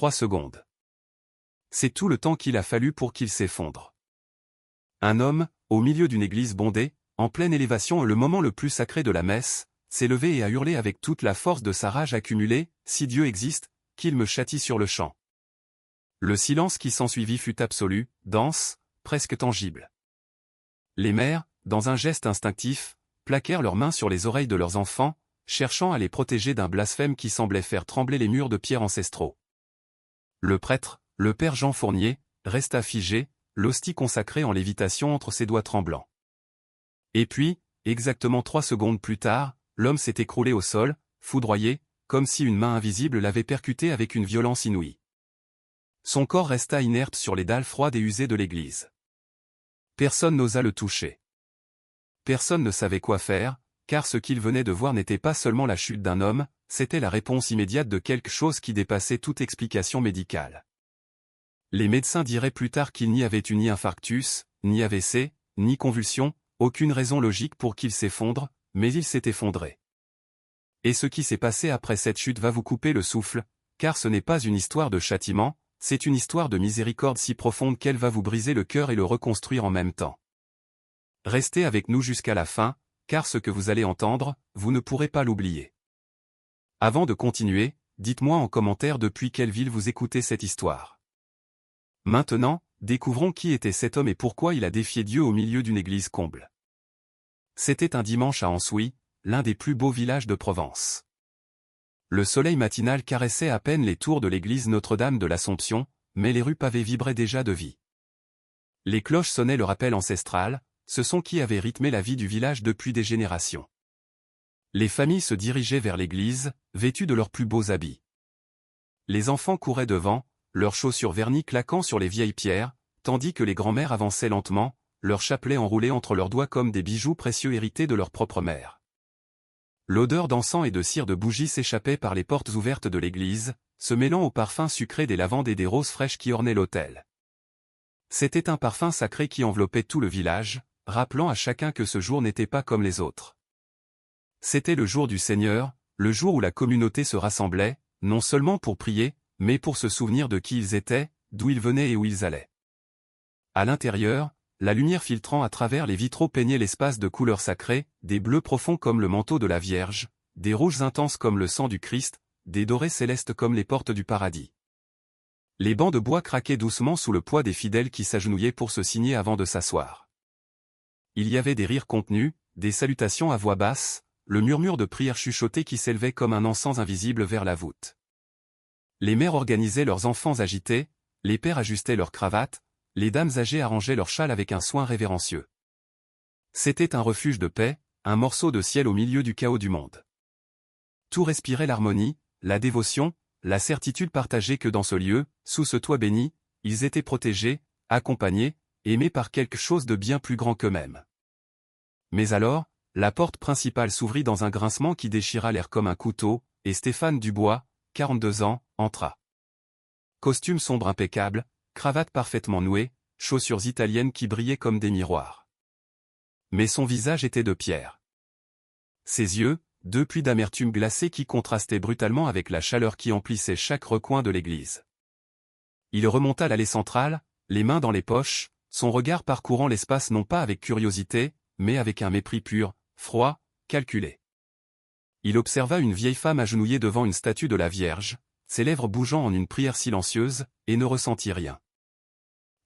3 secondes. C'est tout le temps qu'il a fallu pour qu'il s'effondre. Un homme, au milieu d'une église bondée, en pleine élévation le moment le plus sacré de la messe, s'est levé et a hurlé avec toute la force de sa rage accumulée, « Si Dieu existe, qu'il me châtie sur le champ ». Le silence qui s'ensuivit fut absolu, dense, presque tangible. Les mères, dans un geste instinctif, plaquèrent leurs mains sur les oreilles de leurs enfants, cherchant à les protéger d'un blasphème qui semblait faire trembler les murs de pierre ancestraux. Le prêtre, le père Jean Fournier, resta figé, l'hostie consacrée en lévitation entre ses doigts tremblants. Et puis, exactement 3 secondes plus tard, l'homme s'est écroulé au sol, foudroyé, comme si une main invisible l'avait percuté avec une violence inouïe. Son corps resta inerte sur les dalles froides et usées de l'église. Personne n'osa le toucher. Personne ne savait quoi faire, car ce qu'il venait de voir n'était pas seulement la chute d'un homme, c'était la réponse immédiate de quelque chose qui dépassait toute explication médicale. Les médecins diraient plus tard qu'il n'y avait eu ni infarctus, ni AVC, ni convulsion, aucune raison logique pour qu'il s'effondre, mais il s'est effondré. Et ce qui s'est passé après cette chute va vous couper le souffle, car ce n'est pas une histoire de châtiment, c'est une histoire de miséricorde si profonde qu'elle va vous briser le cœur et le reconstruire en même temps. Restez avec nous jusqu'à la fin, car ce que vous allez entendre, vous ne pourrez pas l'oublier. Avant de continuer, dites-moi en commentaire depuis quelle ville vous écoutez cette histoire. Maintenant, découvrons qui était cet homme et pourquoi il a défié Dieu au milieu d'une église comble. C'était un dimanche à Ansouis, l'un des plus beaux villages de Provence. Le soleil matinal caressait à peine les tours de l'église Notre-Dame de l'Assomption, mais les rues pavées vibraient déjà de vie. Les cloches sonnaient le rappel ancestral, ce son qui avait rythmé la vie du village depuis des générations. Les familles se dirigeaient vers l'église, vêtues de leurs plus beaux habits. Les enfants couraient devant, leurs chaussures vernies claquant sur les vieilles pierres, tandis que les grands-mères avançaient lentement, leurs chapelets enroulés entre leurs doigts comme des bijoux précieux hérités de leur propre mère. L'odeur d'encens et de cire de bougies s'échappait par les portes ouvertes de l'église, se mêlant au parfum sucré des lavandes et des roses fraîches qui ornaient l'autel. C'était un parfum sacré qui enveloppait tout le village, rappelant à chacun que ce jour n'était pas comme les autres. C'était le jour du Seigneur, le jour où la communauté se rassemblait, non seulement pour prier, mais pour se souvenir de qui ils étaient, d'où ils venaient et où ils allaient. À l'intérieur, la lumière filtrant à travers les vitraux peignait l'espace de couleurs sacrées, des bleus profonds comme le manteau de la Vierge, des rouges intenses comme le sang du Christ, des dorés célestes comme les portes du paradis. Les bancs de bois craquaient doucement sous le poids des fidèles qui s'agenouillaient pour se signer avant de s'asseoir. Il y avait des rires contenus, des salutations à voix basse, le murmure de prières chuchotées qui s'élevait comme un encens invisible vers la voûte. Les mères organisaient leurs enfants agités, les pères ajustaient leurs cravates, les dames âgées arrangeaient leurs châles avec un soin révérencieux. C'était un refuge de paix, un morceau de ciel au milieu du chaos du monde. Tout respirait l'harmonie, la dévotion, la certitude partagée que dans ce lieu, sous ce toit béni, ils étaient protégés, accompagnés, aimés par quelque chose de bien plus grand qu'eux-mêmes. Mais alors, la porte principale s'ouvrit dans un grincement qui déchira l'air comme un couteau, et Stéphane Dubois, 42 ans, entra. Costume sombre impeccable, cravate parfaitement nouée, chaussures italiennes qui brillaient comme des miroirs. Mais son visage était de pierre. Ses yeux, deux puits d'amertume glacée qui contrastaient brutalement avec la chaleur qui emplissait chaque recoin de l'église. Il remonta l'allée centrale, les mains dans les poches, son regard parcourant l'espace non pas avec curiosité, mais avec un mépris pur, froid, calculé. Il observa une vieille femme agenouillée devant une statue de la Vierge, ses lèvres bougeant en une prière silencieuse, et ne ressentit rien.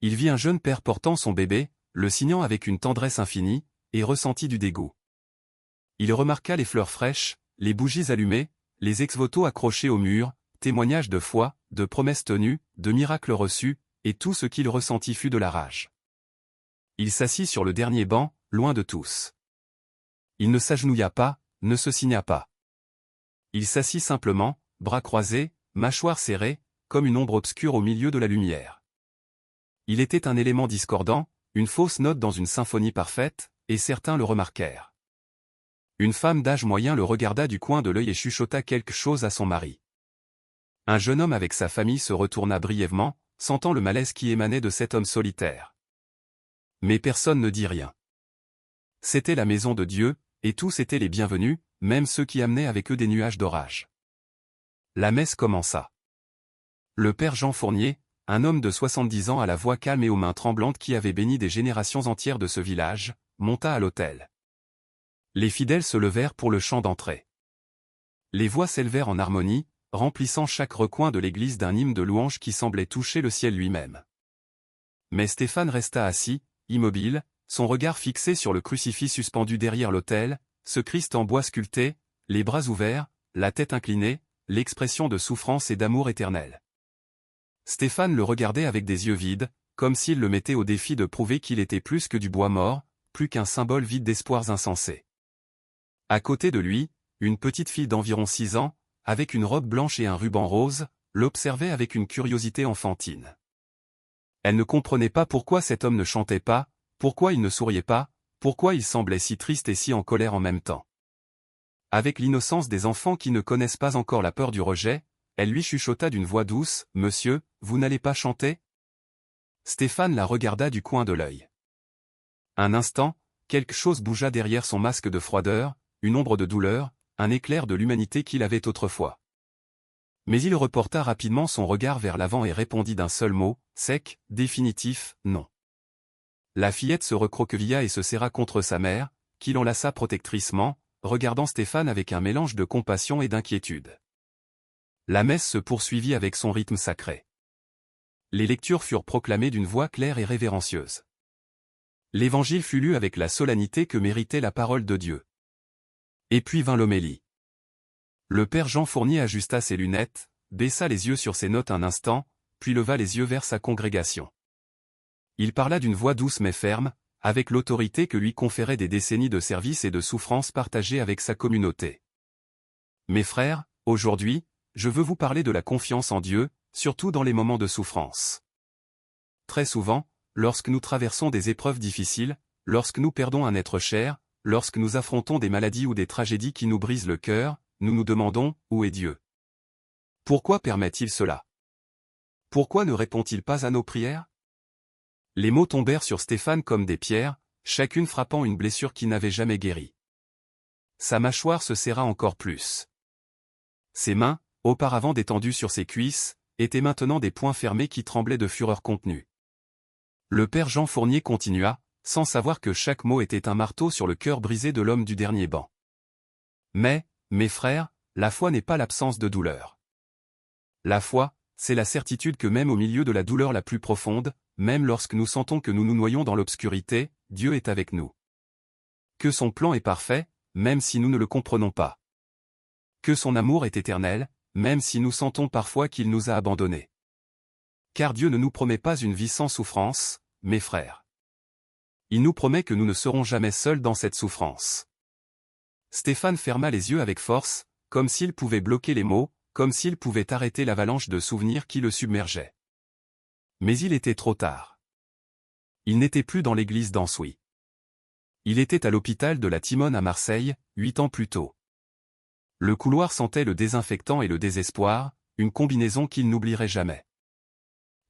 Il vit un jeune père portant son bébé, le signant avec une tendresse infinie, et ressentit du dégoût. Il remarqua les fleurs fraîches, les bougies allumées, les ex-voto accrochés au mur, témoignages de foi, de promesses tenues, de miracles reçus, et tout ce qu'il ressentit fut de la rage. Il s'assit sur le dernier banc, loin de tous. Il ne s'agenouilla pas, ne se signa pas. Il s'assit simplement, bras croisés, mâchoire serrée, comme une ombre obscure au milieu de la lumière. Il était un élément discordant, une fausse note dans une symphonie parfaite, et certains le remarquèrent. Une femme d'âge moyen le regarda du coin de l'œil et chuchota quelque chose à son mari. Un jeune homme avec sa famille se retourna brièvement, sentant le malaise qui émanait de cet homme solitaire. Mais personne ne dit rien. C'était la maison de Dieu, et tous étaient les bienvenus, même ceux qui amenaient avec eux des nuages d'orage. La messe commença. Le père Jean Fournier, un homme de 70 ans à la voix calme et aux mains tremblantes qui avait béni des générations entières de ce village, monta à l'autel. Les fidèles se levèrent pour le chant d'entrée. Les voix s'élevèrent en harmonie, remplissant chaque recoin de l'église d'un hymne de louange qui semblait toucher le ciel lui-même. Mais Stéphane resta assis, immobile, son regard fixé sur le crucifix suspendu derrière l'autel, ce Christ en bois sculpté, les bras ouverts, la tête inclinée, l'expression de souffrance et d'amour éternel. Stéphane le regardait avec des yeux vides, comme s'il le mettait au défi de prouver qu'il était plus que du bois mort, plus qu'un symbole vide d'espoirs insensés. À côté de lui, une petite fille d'environ 6 ans, avec une robe blanche et un ruban rose, l'observait avec une curiosité enfantine. Elle ne comprenait pas pourquoi cet homme ne chantait pas, pourquoi il ne souriait pas, pourquoi il semblait si triste et si en colère en même temps. Avec l'innocence des enfants qui ne connaissent pas encore la peur du rejet, elle lui chuchota d'une voix douce, « Monsieur, vous n'allez pas chanter ?» Stéphane la regarda du coin de l'œil. Un instant, quelque chose bougea derrière son masque de froideur, une ombre de douleur, un éclair de l'humanité qu'il avait autrefois. Mais il reporta rapidement son regard vers l'avant et répondit d'un seul mot, sec, définitif, non. La fillette se recroquevilla et se serra contre sa mère, qui l'enlaça protectricement, regardant Stéphane avec un mélange de compassion et d'inquiétude. La messe se poursuivit avec son rythme sacré. Les lectures furent proclamées d'une voix claire et révérencieuse. L'évangile fut lu avec la solennité que méritait la parole de Dieu. Et puis vint l'homélie. Le père Jean Fournier ajusta ses lunettes, baissa les yeux sur ses notes un instant, puis leva les yeux vers sa congrégation. Il parla d'une voix douce mais ferme, avec l'autorité que lui conféraient des décennies de service et de souffrance partagées avec sa communauté. Mes frères, aujourd'hui, je veux vous parler de la confiance en Dieu, surtout dans les moments de souffrance. Très souvent, lorsque nous traversons des épreuves difficiles, lorsque nous perdons un être cher, lorsque nous affrontons des maladies ou des tragédies qui nous brisent le cœur, nous nous demandons, où est Dieu? Pourquoi permet-il cela? Pourquoi ne répond-il pas à nos prières? Les mots tombèrent sur Stéphane comme des pierres, chacune frappant une blessure qui n'avait jamais guéri. Sa mâchoire se serra encore plus. Ses mains, auparavant détendues sur ses cuisses, étaient maintenant des poings fermés qui tremblaient de fureur contenue. Le père Jean Fournier continua, sans savoir que chaque mot était un marteau sur le cœur brisé de l'homme du dernier banc. Mais, mes frères, la foi n'est pas l'absence de douleur. La foi, c'est la certitude que même au milieu de la douleur la plus profonde, même lorsque nous sentons que nous nous noyons dans l'obscurité, Dieu est avec nous. Que son plan est parfait, même si nous ne le comprenons pas. Que son amour est éternel, même si nous sentons parfois qu'il nous a abandonnés. Car Dieu ne nous promet pas une vie sans souffrance, mes frères. Il nous promet que nous ne serons jamais seuls dans cette souffrance. Stéphane ferma les yeux avec force, comme s'il pouvait bloquer les mots, comme s'il pouvait arrêter l'avalanche de souvenirs qui le submergeait. Mais il était trop tard. Il n'était plus dans l'église d'Ansouis. Il était à l'hôpital de la Timone à Marseille, 8 ans plus tôt. Le couloir sentait le désinfectant et le désespoir, une combinaison qu'il n'oublierait jamais.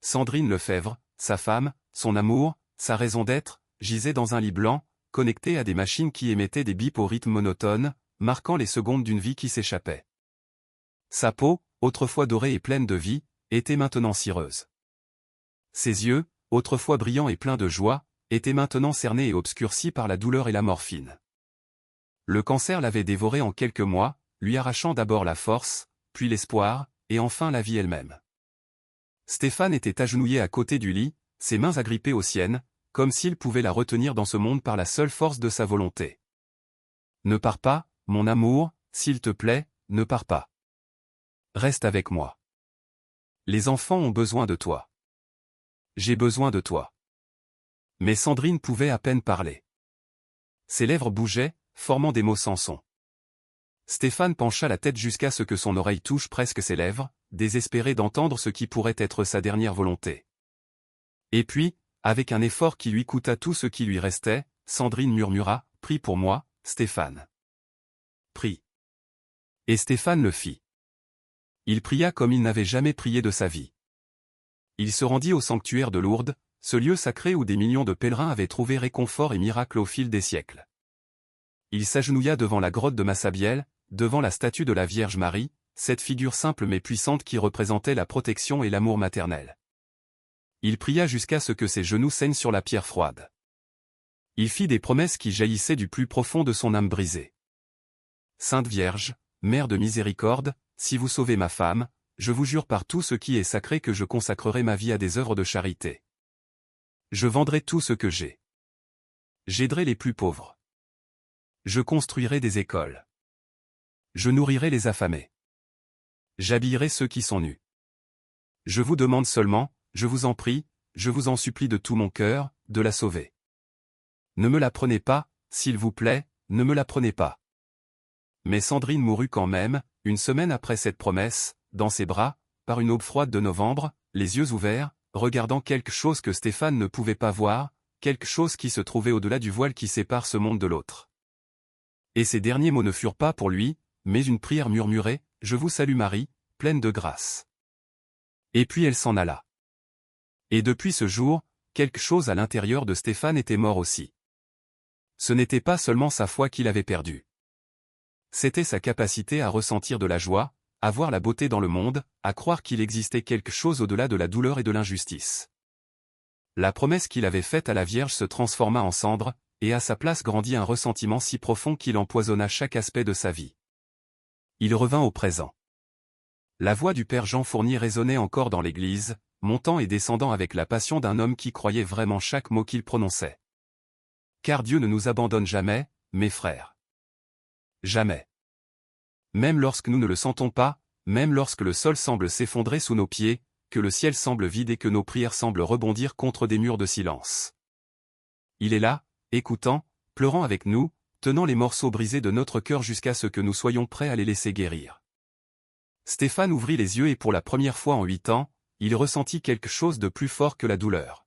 Sandrine Lefebvre, sa femme, son amour, sa raison d'être, gisait dans un lit blanc, connecté à des machines qui émettaient des bips au rythme monotone, marquant les secondes d'une vie qui s'échappait. Sa peau, autrefois dorée et pleine de vie, était maintenant cireuse. Ses yeux, autrefois brillants et pleins de joie, étaient maintenant cernés et obscurcis par la douleur et la morphine. Le cancer l'avait dévoré en quelques mois, lui arrachant d'abord la force, puis l'espoir, et enfin la vie elle-même. Stéphane était agenouillé à côté du lit, ses mains agrippées aux siennes, comme s'il pouvait la retenir dans ce monde par la seule force de sa volonté. « Ne pars pas, mon amour, s'il te plaît, ne pars pas. Reste avec moi. Les enfants ont besoin de toi. J'ai besoin de toi. » Mais Sandrine pouvait à peine parler. Ses lèvres bougeaient, formant des mots sans son. Stéphane pencha la tête jusqu'à ce que son oreille touche presque ses lèvres, désespéré d'entendre ce qui pourrait être sa dernière volonté. Et puis, avec un effort qui lui coûta tout ce qui lui restait, Sandrine murmura, « Prie pour moi, Stéphane. » Prie. Et Stéphane le fit. Il pria comme il n'avait jamais prié de sa vie. Il se rendit au sanctuaire de Lourdes, ce lieu sacré où des millions de pèlerins avaient trouvé réconfort et miracle au fil des siècles. Il s'agenouilla devant la grotte de Massabielle, devant la statue de la Vierge Marie, cette figure simple mais puissante qui représentait la protection et l'amour maternel. Il pria jusqu'à ce que ses genoux saignent sur la pierre froide. Il fit des promesses qui jaillissaient du plus profond de son âme brisée. Sainte Vierge, Mère de miséricorde, si vous sauvez ma femme, je vous jure par tout ce qui est sacré que je consacrerai ma vie à des œuvres de charité. Je vendrai tout ce que j'ai. J'aiderai les plus pauvres. Je construirai des écoles. Je nourrirai les affamés. J'habillerai ceux qui sont nus. Je vous demande seulement, je vous en prie, je vous en supplie de tout mon cœur, de la sauver. Ne me la prenez pas, s'il vous plaît, ne me la prenez pas. Mais Sandrine mourut quand même, une semaine après cette promesse, dans ses bras, par une aube froide de novembre, les yeux ouverts, regardant quelque chose que Stéphane ne pouvait pas voir, quelque chose qui se trouvait au-delà du voile qui sépare ce monde de l'autre. Et ces derniers mots ne furent pas pour lui, mais une prière murmurée, « Je vous salue Marie, pleine de grâce. » Et puis elle s'en alla. Et depuis ce jour, quelque chose à l'intérieur de Stéphane était mort aussi. Ce n'était pas seulement sa foi qu'il avait perdue. C'était sa capacité à ressentir de la joie, à voir la beauté dans le monde, à croire qu'il existait quelque chose au-delà de la douleur et de l'injustice. La promesse qu'il avait faite à la Vierge se transforma en cendre, et à sa place grandit un ressentiment si profond qu'il empoisonna chaque aspect de sa vie. Il revint au présent. La voix du Père Jean Fournier résonnait encore dans l'église, montant et descendant avec la passion d'un homme qui croyait vraiment chaque mot qu'il prononçait. Car Dieu ne nous abandonne jamais, mes frères. Jamais. Même lorsque nous ne le sentons pas, même lorsque le sol semble s'effondrer sous nos pieds, que le ciel semble vide et que nos prières semblent rebondir contre des murs de silence. Il est là, écoutant, pleurant avec nous, tenant les morceaux brisés de notre cœur jusqu'à ce que nous soyons prêts à les laisser guérir. Stéphane ouvrit les yeux et pour la première fois en 8 ans, il ressentit quelque chose de plus fort que la douleur.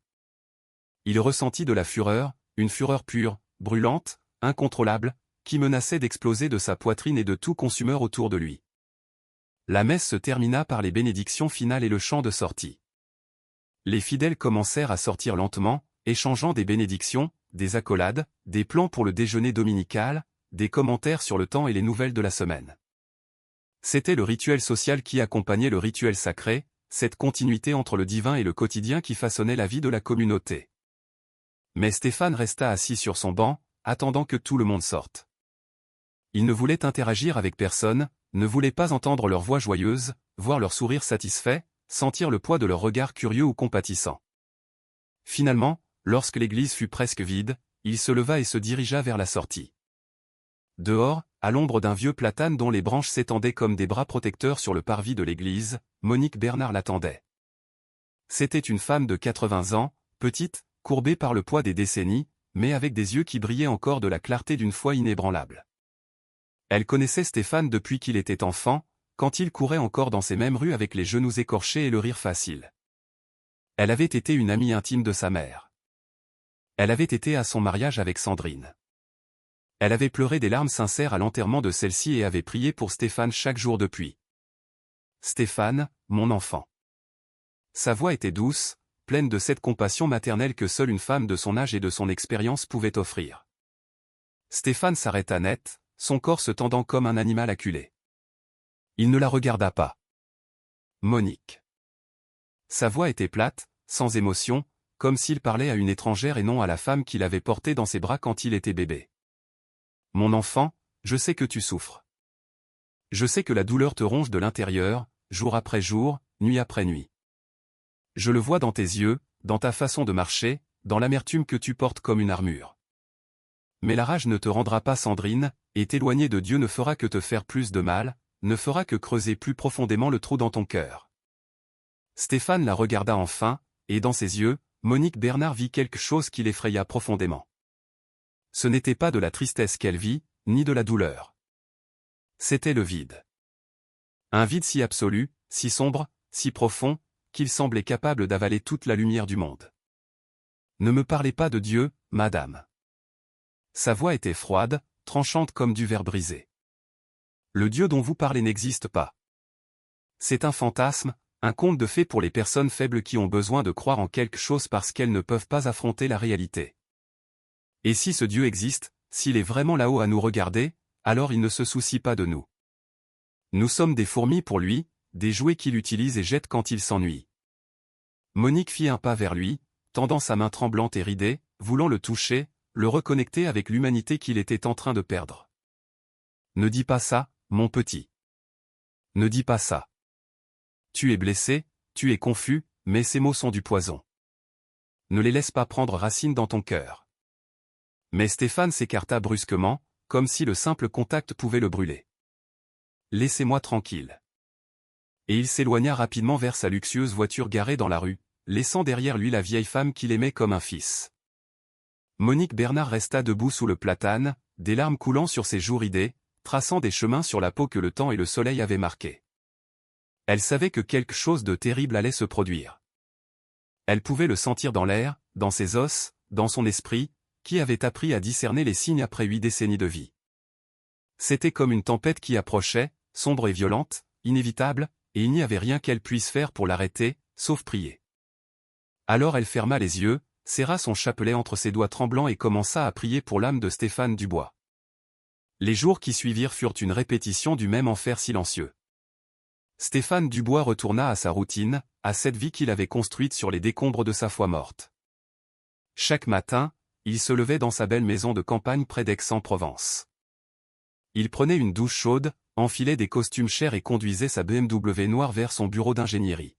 Il ressentit de la fureur, une fureur pure, brûlante, incontrôlable, qui menaçait d'exploser de sa poitrine et de tout consumeur autour de lui. La messe se termina par les bénédictions finales et le chant de sortie. Les fidèles commencèrent à sortir lentement, échangeant des bénédictions, des accolades, des plans pour le déjeuner dominical, des commentaires sur le temps et les nouvelles de la semaine. C'était le rituel social qui accompagnait le rituel sacré, cette continuité entre le divin et le quotidien qui façonnait la vie de la communauté. Mais Stéphane resta assis sur son banc, attendant que tout le monde sorte. Il ne voulait interagir avec personne, ne voulait pas entendre leur voix joyeuse, voir leur sourire satisfait, sentir le poids de leur regard curieux ou compatissant. Finalement, lorsque l'église fut presque vide, il se leva et se dirigea vers la sortie. Dehors, à l'ombre d'un vieux platane dont les branches s'étendaient comme des bras protecteurs sur le parvis de l'église, Monique Bernard l'attendait. C'était une femme de 80 ans, petite, courbée par le poids des décennies, mais avec des yeux qui brillaient encore de la clarté d'une foi inébranlable. Elle connaissait Stéphane depuis qu'il était enfant, quand il courait encore dans ces mêmes rues avec les genoux écorchés et le rire facile. Elle avait été une amie intime de sa mère. Elle avait été à son mariage avec Sandrine. Elle avait pleuré des larmes sincères à l'enterrement de celle-ci et avait prié pour Stéphane chaque jour depuis. Stéphane, mon enfant. Sa voix était douce, pleine de cette compassion maternelle que seule une femme de son âge et de son expérience pouvait offrir. Stéphane s'arrêta net, son corps se tendant comme un animal acculé. Il ne la regarda pas. Monique. Sa voix était plate, sans émotion, comme s'il parlait à une étrangère et non à la femme qu'il avait portée dans ses bras quand il était bébé. Mon enfant, je sais que tu souffres. Je sais que la douleur te ronge de l'intérieur, jour après jour, nuit après nuit. Je le vois dans tes yeux, dans ta façon de marcher, dans l'amertume que tu portes comme une armure. Mais la rage ne te rendra pas Sandrine, et t'éloigner de Dieu ne fera que te faire plus de mal, ne fera que creuser plus profondément le trou dans ton cœur. Stéphane la regarda enfin, et dans ses yeux, Monique Bernard vit quelque chose qui l'effraya profondément. Ce n'était pas de la tristesse qu'elle vit, ni de la douleur. C'était le vide. Un vide si absolu, si sombre, si profond, qu'il semblait capable d'avaler toute la lumière du monde. Ne me parlez pas de Dieu, madame. Sa voix était froide, tranchante comme du verre brisé. Le Dieu dont vous parlez n'existe pas. C'est un fantasme, un conte de fées pour les personnes faibles qui ont besoin de croire en quelque chose parce qu'elles ne peuvent pas affronter la réalité. Et si ce Dieu existe, s'il est vraiment là-haut à nous regarder, alors il ne se soucie pas de nous. Nous sommes des fourmis pour lui, des jouets qu'il utilise et jette quand il s'ennuie. Monique fit un pas vers lui, tendant sa main tremblante et ridée, voulant le toucher, le reconnecter avec l'humanité qu'il était en train de perdre. Ne dis pas ça, mon petit. Ne dis pas ça. Tu es blessé, tu es confus, mais ces mots sont du poison. Ne les laisse pas prendre racine dans ton cœur. Mais Stéphane s'écarta brusquement, comme si le simple contact pouvait le brûler. Laissez-moi tranquille. Et il s'éloigna rapidement vers sa luxueuse voiture garée dans la rue, laissant derrière lui la vieille femme qu'il aimait comme un fils. Monique Bernard resta debout sous le platane, des larmes coulant sur ses joues ridées, traçant des chemins sur la peau que le temps et le soleil avaient marqués. Elle savait que quelque chose de terrible allait se produire. Elle pouvait le sentir dans l'air, dans ses os, dans son esprit, qui avait appris à discerner les signes après 8 décennies de vie. C'était comme une tempête qui approchait, sombre et violente, inévitable, et il n'y avait rien qu'elle puisse faire pour l'arrêter, sauf prier. Alors elle ferma les yeux, serra son chapelet entre ses doigts tremblants et commença à prier pour l'âme de Stéphane Dubois. Les jours qui suivirent furent une répétition du même enfer silencieux. Stéphane Dubois retourna à sa routine, à cette vie qu'il avait construite sur les décombres de sa foi morte. Chaque matin, il se levait dans sa belle maison de campagne près d'Aix-en-Provence. Il prenait une douche chaude, enfilait des costumes chers et conduisait sa BMW noire vers son bureau d'ingénierie.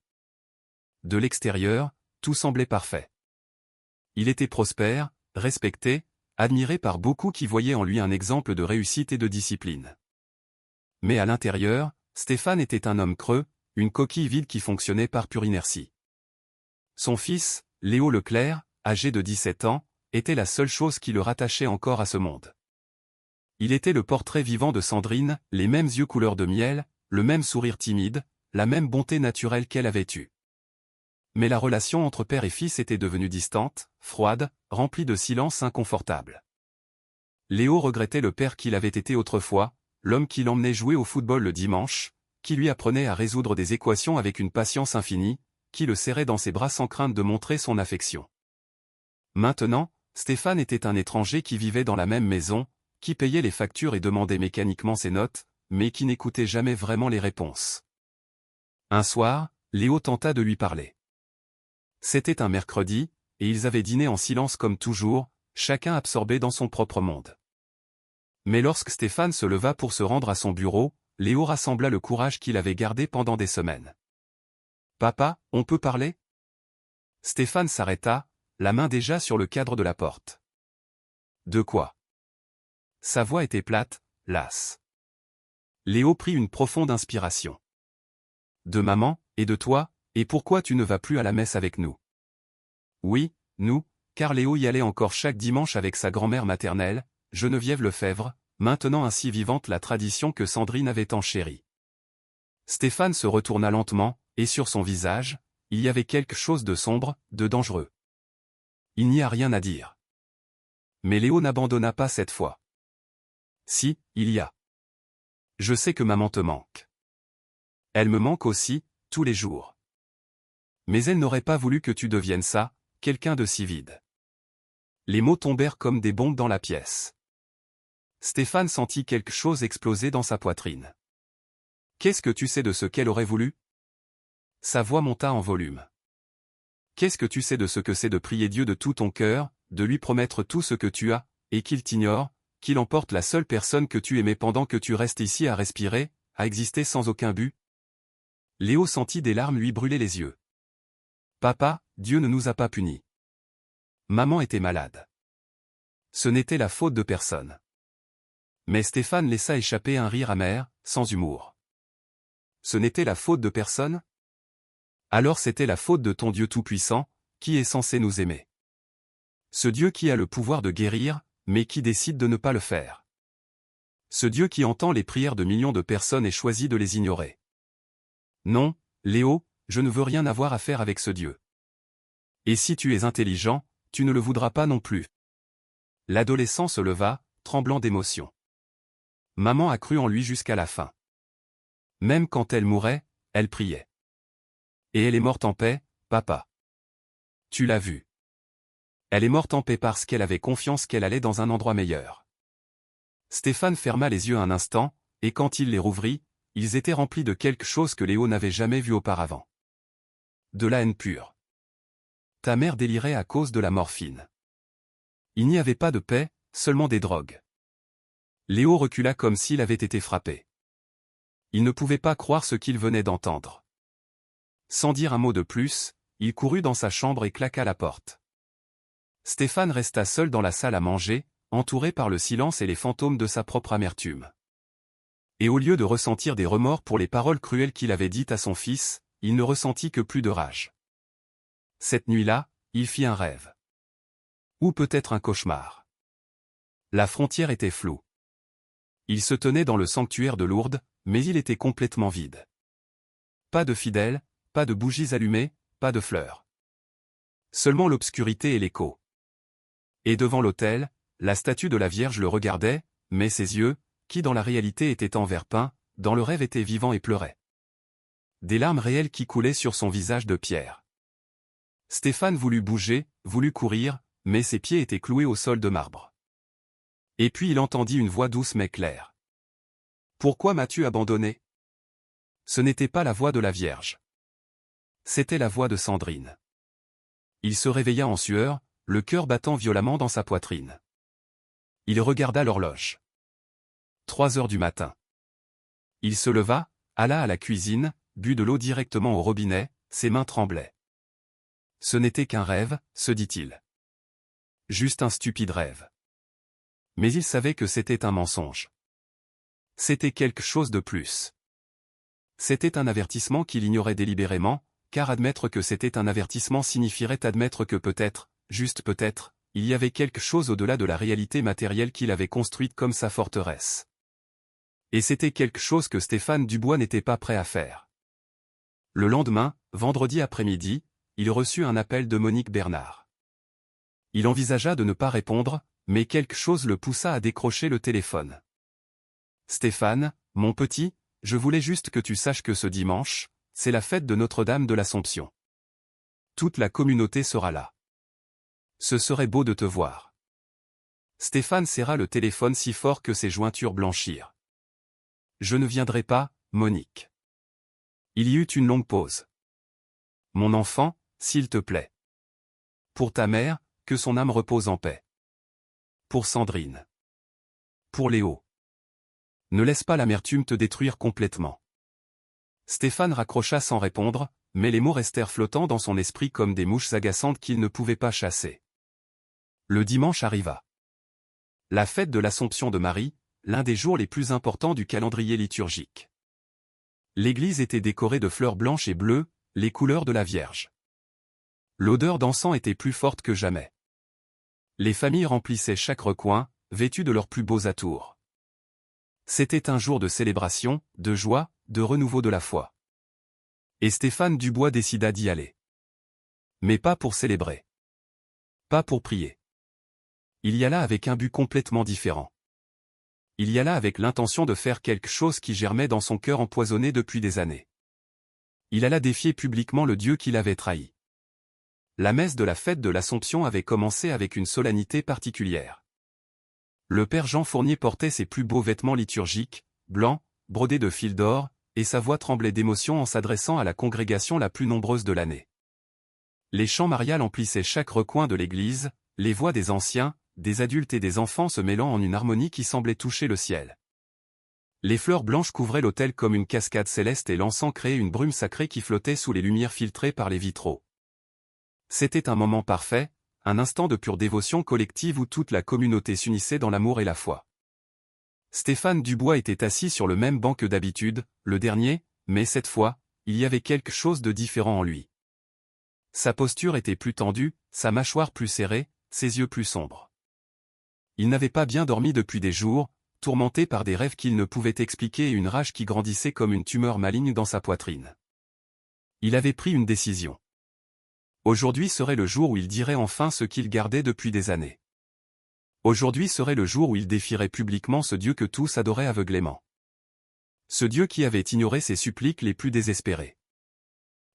De l'extérieur, tout semblait parfait. Il était prospère, respecté, admiré par beaucoup qui voyaient en lui un exemple de réussite et de discipline. Mais à l'intérieur, Stéphane était un homme creux, une coquille vide qui fonctionnait par pure inertie. Son fils, Léo Leclerc, âgé de 17 ans, était la seule chose qui le rattachait encore à ce monde. Il était le portrait vivant de Sandrine, les mêmes yeux couleur de miel, le même sourire timide, la même bonté naturelle qu'elle avait eue. Mais la relation entre père et fils était devenue distante, froide, remplie de silence inconfortable. Léo regrettait le père qu'il avait été autrefois, l'homme qui l'emmenait jouer au football le dimanche, qui lui apprenait à résoudre des équations avec une patience infinie, qui le serrait dans ses bras sans crainte de montrer son affection. Maintenant, Stéphane était un étranger qui vivait dans la même maison, qui payait les factures et demandait mécaniquement ses notes, mais qui n'écoutait jamais vraiment les réponses. Un soir, Léo tenta de lui parler. C'était un mercredi, et ils avaient dîné en silence comme toujours, chacun absorbé dans son propre monde. Mais lorsque Stéphane se leva pour se rendre à son bureau, Léo rassembla le courage qu'il avait gardé pendant des semaines. « Papa, on peut parler ?» Stéphane s'arrêta, la main déjà sur le cadre de la porte. « De quoi ?» Sa voix était plate, lasse. Léo prit une profonde inspiration. « De maman, et de toi, et pourquoi tu ne vas plus à la messe avec nous ?» Oui, nous, car Léo y allait encore chaque dimanche avec sa grand-mère maternelle, Geneviève Lefebvre, maintenant ainsi vivante la tradition que Sandrine avait tant chérie. Stéphane se retourna lentement, et sur son visage, il y avait quelque chose de sombre, de dangereux. Il n'y a rien à dire. Mais Léo n'abandonna pas cette fois. Si, il y a. Je sais que maman te manque. Elle me manque aussi, tous les jours. Mais elle n'aurait pas voulu que tu deviennes ça, quelqu'un de si vide. Les mots tombèrent comme des bombes dans la pièce. Stéphane sentit quelque chose exploser dans sa poitrine. Qu'est-ce que tu sais de ce qu'elle aurait voulu ? Sa voix monta en volume. Qu'est-ce que tu sais de ce que c'est de prier Dieu de tout ton cœur, de lui promettre tout ce que tu as, et qu'il t'ignore, qu'il emporte la seule personne que tu aimais pendant que tu restes ici à respirer, à exister sans aucun but ? Léo sentit des larmes lui brûler les yeux. Papa, Dieu ne nous a pas punis. Maman était malade. Ce n'était la faute de personne. Mais Stéphane laissa échapper un rire amer, sans humour. Ce n'était la faute de personne ? Alors c'était la faute de ton Dieu tout-puissant, qui est censé nous aimer. Ce Dieu qui a le pouvoir de guérir, mais qui décide de ne pas le faire. Ce Dieu qui entend les prières de millions de personnes et choisit de les ignorer. Non, Léo, je ne veux rien avoir à faire avec ce Dieu. Et si tu es intelligent, tu ne le voudras pas non plus. L'adolescent se leva, tremblant d'émotion. Maman a cru en lui jusqu'à la fin. Même quand elle mourait, elle priait. Et elle est morte en paix, papa. Tu l'as vu. Elle est morte en paix parce qu'elle avait confiance qu'elle allait dans un endroit meilleur. Stéphane ferma les yeux un instant, et quand il les rouvrit, ils étaient remplis de quelque chose que Léo n'avait jamais vu auparavant. De la haine pure. Ta mère délirait à cause de la morphine. Il n'y avait pas de paix, seulement des drogues. Léo recula comme s'il avait été frappé. Il ne pouvait pas croire ce qu'il venait d'entendre. Sans dire un mot de plus, il courut dans sa chambre et claqua la porte. Stéphane resta seul dans la salle à manger, entouré par le silence et les fantômes de sa propre amertume. Et au lieu de ressentir des remords pour les paroles cruelles qu'il avait dites à son fils, il ne ressentit que plus de rage. Cette nuit-là, il fit un rêve. Ou peut-être un cauchemar. La frontière était floue. Il se tenait dans le sanctuaire de Lourdes, mais il était complètement vide. Pas de fidèles, pas de bougies allumées, pas de fleurs. Seulement l'obscurité et l'écho. Et devant l'autel, la statue de la Vierge le regardait, mais ses yeux, qui dans la réalité étaient en verre peint, dans le rêve étaient vivants et pleuraient. Des larmes réelles qui coulaient sur son visage de pierre. Stéphane voulut bouger, voulut courir, mais ses pieds étaient cloués au sol de marbre. Et puis il entendit une voix douce mais claire. « Pourquoi m'as-tu abandonné ?» Ce n'était pas la voix de la Vierge. C'était la voix de Sandrine. Il se réveilla en sueur, le cœur battant violemment dans sa poitrine. Il regarda l'horloge. 3 heures du matin. Il se leva, alla à la cuisine, but de l'eau directement au robinet, ses mains tremblaient. Ce n'était qu'un rêve, se dit-il. Juste un stupide rêve. Mais il savait que c'était un mensonge. C'était quelque chose de plus. C'était un avertissement qu'il ignorait délibérément, car admettre que c'était un avertissement signifierait admettre que peut-être, juste peut-être, il y avait quelque chose au-delà de la réalité matérielle qu'il avait construite comme sa forteresse. Et c'était quelque chose que Stéphane Dubois n'était pas prêt à faire. Le lendemain, vendredi après-midi, il reçut un appel de Monique Bernard. Il envisagea de ne pas répondre, mais quelque chose le poussa à décrocher le téléphone. « Stéphane, mon petit, je voulais juste que tu saches que ce dimanche, c'est la fête de Notre-Dame de l'Assomption. Toute la communauté sera là. Ce serait beau de te voir. » Stéphane serra le téléphone si fort que ses jointures blanchirent. « Je ne viendrai pas, Monique. » Il y eut une longue pause. « Mon enfant, s'il te plaît. Pour ta mère, que son âme repose en paix. Pour Sandrine. Pour Léo. Ne laisse pas l'amertume te détruire complètement. » Stéphane raccrocha sans répondre, mais les mots restèrent flottants dans son esprit comme des mouches agaçantes qu'il ne pouvait pas chasser. Le dimanche arriva. La fête de l'Assomption de Marie, l'un des jours les plus importants du calendrier liturgique. L'église était décorée de fleurs blanches et bleues, les couleurs de la Vierge. L'odeur d'encens était plus forte que jamais. Les familles remplissaient chaque recoin, vêtues de leurs plus beaux atours. C'était un jour de célébration, de joie, de renouveau de la foi. Et Stéphane Dubois décida d'y aller. Mais pas pour célébrer. Pas pour prier. Il y alla avec un but complètement différent. Il y alla avec l'intention de faire quelque chose qui germait dans son cœur empoisonné depuis des années. Il alla défier publiquement le Dieu qu'il avait trahi. La messe de la fête de l'Assomption avait commencé avec une solennité particulière. Le père Jean Fournier portait ses plus beaux vêtements liturgiques, blancs, brodés de fils d'or, et sa voix tremblait d'émotion en s'adressant à la congrégation la plus nombreuse de l'année. Les chants mariales emplissaient chaque recoin de l'église, les voix des anciens, des adultes et des enfants se mêlant en une harmonie qui semblait toucher le ciel. Les fleurs blanches couvraient l'autel comme une cascade céleste et l'encens créait une brume sacrée qui flottait sous les lumières filtrées par les vitraux. C'était un moment parfait, un instant de pure dévotion collective où toute la communauté s'unissait dans l'amour et la foi. Stéphane Dubois était assis sur le même banc que d'habitude, le dernier, mais cette fois, il y avait quelque chose de différent en lui. Sa posture était plus tendue, sa mâchoire plus serrée, ses yeux plus sombres. Il n'avait pas bien dormi depuis des jours, tourmenté par des rêves qu'il ne pouvait expliquer et une rage qui grandissait comme une tumeur maligne dans sa poitrine. Il avait pris une décision. Aujourd'hui serait le jour où il dirait enfin ce qu'il gardait depuis des années. Aujourd'hui serait le jour où il défierait publiquement ce Dieu que tous adoraient aveuglément. Ce Dieu qui avait ignoré ses suppliques les plus désespérées.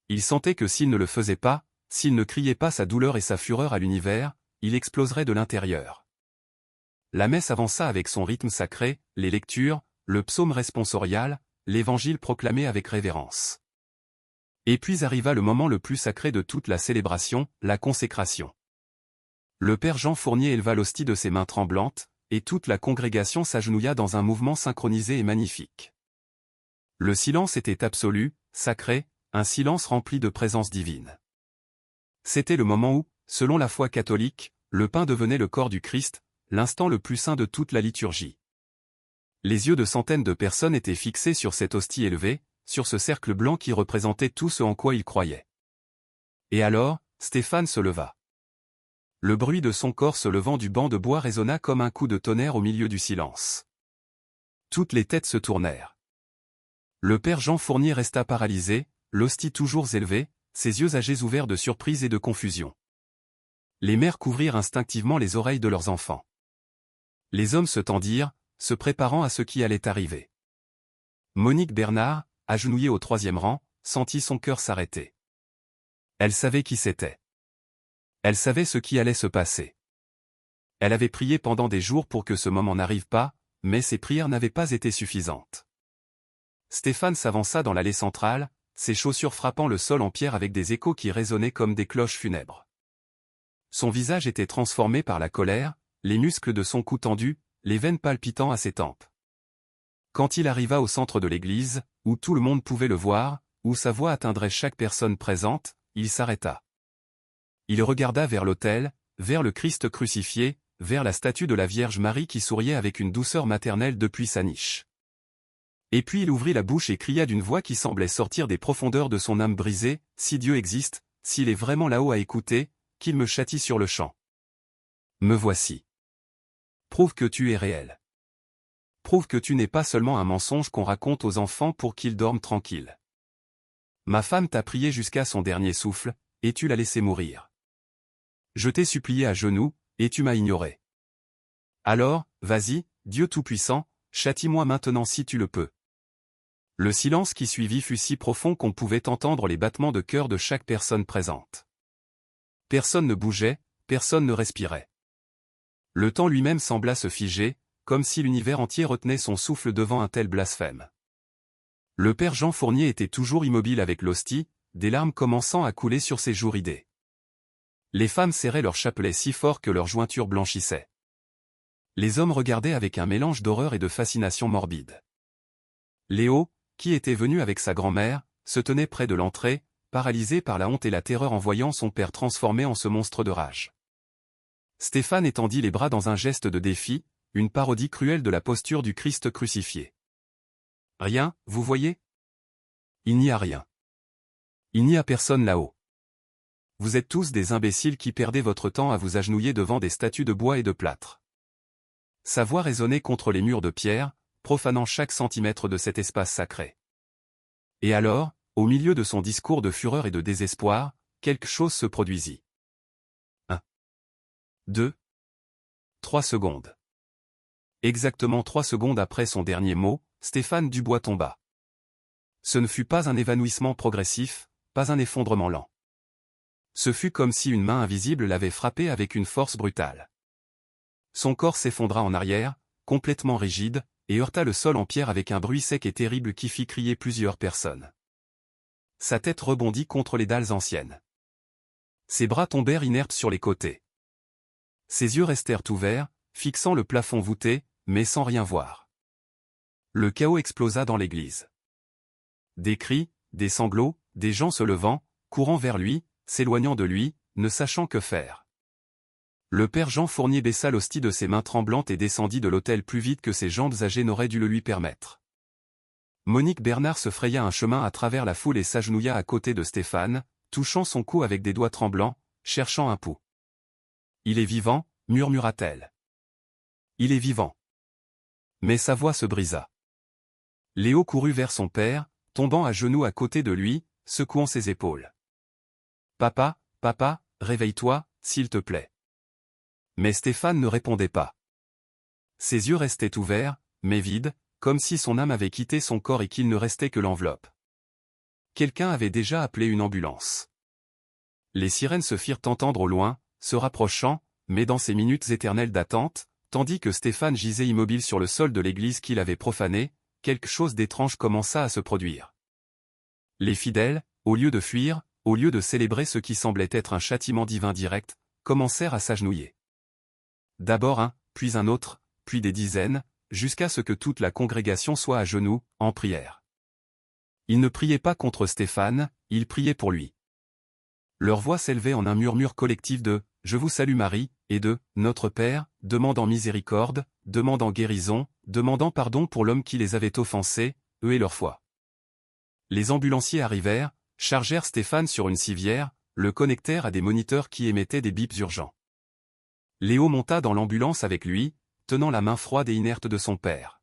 Il sentait que s'il ne le faisait pas, s'il ne criait pas sa douleur et sa fureur à l'univers, il exploserait de l'intérieur. La messe avança avec son rythme sacré, les lectures, le psaume responsorial, l'évangile proclamé avec révérence. Et puis arriva le moment le plus sacré de toute la célébration, la consécration. Le père Jean Fournier éleva l'hostie de ses mains tremblantes, et toute la congrégation s'agenouilla dans un mouvement synchronisé et magnifique. Le silence était absolu, sacré, un silence rempli de présence divine. C'était le moment où, selon la foi catholique, le pain devenait le corps du Christ, l'instant le plus saint de toute la liturgie. Les yeux de centaines de personnes étaient fixés sur cette hostie élevée, sur ce cercle blanc qui représentait tout ce en quoi ils croyaient. Et alors, Stéphane se leva. Le bruit de son corps se levant du banc de bois résonna comme un coup de tonnerre au milieu du silence. Toutes les têtes se tournèrent. Le père Jean Fournier resta paralysé, l'hostie toujours élevée, ses yeux âgés ouverts de surprise et de confusion. Les mères couvrirent instinctivement les oreilles de leurs enfants. Les hommes se tendirent, se préparant à ce qui allait arriver. Monique Bernard, agenouillée au 3e rang, sentit son cœur s'arrêter. Elle savait qui c'était. Elle savait ce qui allait se passer. Elle avait prié pendant des jours pour que ce moment n'arrive pas, mais ses prières n'avaient pas été suffisantes. Stéphane s'avança dans l'allée centrale, ses chaussures frappant le sol en pierre avec des échos qui résonnaient comme des cloches funèbres. Son visage était transformé par la colère, les muscles de son cou tendus, les veines palpitant à ses tempes. Quand il arriva au centre de l'église, où tout le monde pouvait le voir, où sa voix atteindrait chaque personne présente, il s'arrêta. Il regarda vers l'autel, vers le Christ crucifié, vers la statue de la Vierge Marie qui souriait avec une douceur maternelle depuis sa niche. Et puis il ouvrit la bouche et cria d'une voix qui semblait sortir des profondeurs de son âme brisée, « Si Dieu existe, s'il est vraiment là-haut à écouter, qu'il me châtie sur le champ. Me voici. Prouve que tu es réel. Prouve que tu n'es pas seulement un mensonge qu'on raconte aux enfants pour qu'ils dorment tranquilles. Ma femme t'a prié jusqu'à son dernier souffle, et tu l'as laissé mourir. Je t'ai supplié à genoux, et tu m'as ignoré. Alors, vas-y, Dieu Tout-Puissant, châtie-moi maintenant si tu le peux. » Le silence qui suivit fut si profond qu'on pouvait entendre les battements de cœur de chaque personne présente. Personne ne bougeait, personne ne respirait. Le temps lui-même sembla se figer, comme si l'univers entier retenait son souffle devant un tel blasphème. Le père Jean Fournier était toujours immobile avec l'hostie, des larmes commençant à couler sur ses joues ridées. Les femmes serraient leur chapelet si fort que leurs jointures blanchissaient. Les hommes regardaient avec un mélange d'horreur et de fascination morbide. Léo, qui était venu avec sa grand-mère, se tenait près de l'entrée, paralysé par la honte et la terreur en voyant son père transformé en ce monstre de rage. Stéphane étendit les bras dans un geste de défi, une parodie cruelle de la posture du Christ crucifié. « Rien, vous voyez ? Il n'y a rien. Il n'y a personne là-haut. Vous êtes tous des imbéciles qui perdez votre temps à vous agenouiller devant des statues de bois et de plâtre. » Sa voix résonnait contre les murs de pierre, profanant chaque centimètre de cet espace sacré. Et alors, au milieu de son discours de fureur et de désespoir, quelque chose se produisit. 1. 2. 3 secondes. Exactement 3 secondes après son dernier mot, Stéphane Dubois tomba. Ce ne fut pas un évanouissement progressif, pas un effondrement lent. Ce fut comme si une main invisible l'avait frappé avec une force brutale. Son corps s'effondra en arrière, complètement rigide, et heurta le sol en pierre avec un bruit sec et terrible qui fit crier plusieurs personnes. Sa tête rebondit contre les dalles anciennes. Ses bras tombèrent inertes sur les côtés. Ses yeux restèrent ouverts, fixant le plafond voûté, mais sans rien voir. Le chaos explosa dans l'église. Des cris, des sanglots, des gens se levant, courant vers lui, s'éloignant de lui, ne sachant que faire. Le père Jean Fournier baissa l'hostie de ses mains tremblantes et descendit de l'autel plus vite que ses jambes âgées n'auraient dû le lui permettre. Monique Bernard se fraya un chemin à travers la foule et s'agenouilla à côté de Stéphane, touchant son cou avec des doigts tremblants, cherchant un pouls. « Il est vivant » murmura-t-elle. « Il est vivant. » Mais sa voix se brisa. Léo courut vers son père, tombant à genoux à côté de lui, secouant ses épaules. « Papa, papa, réveille-toi, s'il te plaît. » Mais Stéphane ne répondait pas. Ses yeux restaient ouverts, mais vides, comme si son âme avait quitté son corps et qu'il ne restait que l'enveloppe. Quelqu'un avait déjà appelé une ambulance. Les sirènes se firent entendre au loin, se rapprochant, mais dans ces minutes éternelles d'attente, tandis que Stéphane gisait immobile sur le sol de l'église qu'il avait profané, quelque chose d'étrange commença à se produire. Les fidèles, au lieu de fuir, au lieu de célébrer ce qui semblait être un châtiment divin direct, commencèrent à s'agenouiller. D'abord un, puis un autre, puis des dizaines, jusqu'à ce que toute la congrégation soit à genoux, en prière. Ils ne priaient pas contre Stéphane, ils priaient pour lui. Leur voix s'élevait en un murmure collectif de « Je vous salue Marie » et de « Notre Père », demandant miséricorde, demandant guérison, demandant pardon pour l'homme qui les avait offensés, eux et leur foi. Les ambulanciers arrivèrent, chargèrent Stéphane sur une civière, le connectèrent à des moniteurs qui émettaient des bips urgents. Léo monta dans l'ambulance avec lui, tenant la main froide et inerte de son père.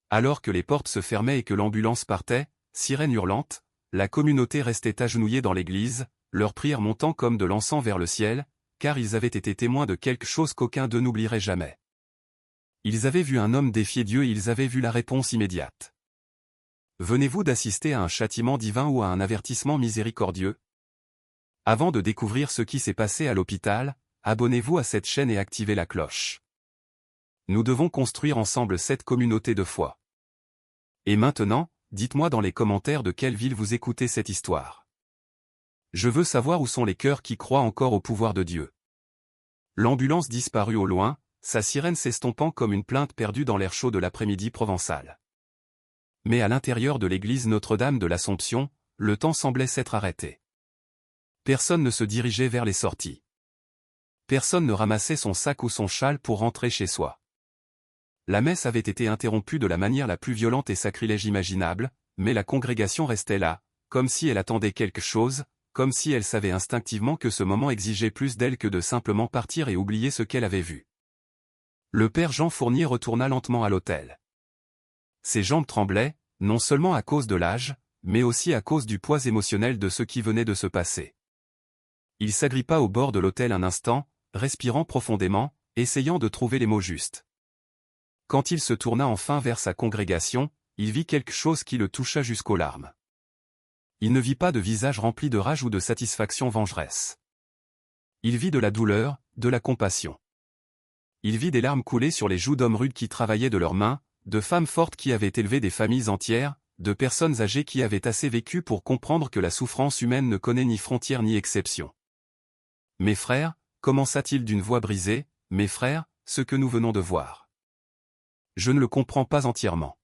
Alors que les portes se fermaient et que l'ambulance partait, sirène hurlante, la communauté restait agenouillée dans l'église, leurs prières montant comme de l'encens vers le ciel, car ils avaient été témoins de quelque chose qu'aucun d'eux n'oublierait jamais. Ils avaient vu un homme défier Dieu et ils avaient vu la réponse immédiate. Venez-vous d'assister à un châtiment divin ou à un avertissement miséricordieux? Avant de découvrir ce qui s'est passé à l'hôpital, abonnez-vous à cette chaîne et activez la cloche. Nous devons construire ensemble cette communauté de foi. Et maintenant, dites-moi dans les commentaires de quelle ville vous écoutez cette histoire. Je veux savoir où sont les cœurs qui croient encore au pouvoir de Dieu. L'ambulance disparut au loin, sa sirène s'estompant comme une plainte perdue dans l'air chaud de l'après-midi provençal. Mais à l'intérieur de l'église Notre-Dame de l'Assomption, le temps semblait s'être arrêté. Personne ne se dirigeait vers les sorties. Personne ne ramassait son sac ou son châle pour rentrer chez soi. La messe avait été interrompue de la manière la plus violente et sacrilège imaginable, mais la congrégation restait là, comme si elle attendait quelque chose, comme si elle savait instinctivement que ce moment exigeait plus d'elle que de simplement partir et oublier ce qu'elle avait vu. Le père Jean Fournier retourna lentement à l'autel. Ses jambes tremblaient, non seulement à cause de l'âge, mais aussi à cause du poids émotionnel de ce qui venait de se passer. Il s'agrippa au bord de l'autel un instant, respirant profondément, essayant de trouver les mots justes. Quand il se tourna enfin vers sa congrégation, il vit quelque chose qui le toucha jusqu'aux larmes. Il ne vit pas de visage rempli de rage ou de satisfaction vengeresse. Il vit de la douleur, de la compassion. Il vit des larmes couler sur les joues d'hommes rudes qui travaillaient de leurs mains, de femmes fortes qui avaient élevé des familles entières, de personnes âgées qui avaient assez vécu pour comprendre que la souffrance humaine ne connaît ni frontières ni exceptions. « Mes frères » commença-t-il d'une voix brisée, « mes frères, ce que nous venons de voir. Je ne le comprends pas entièrement.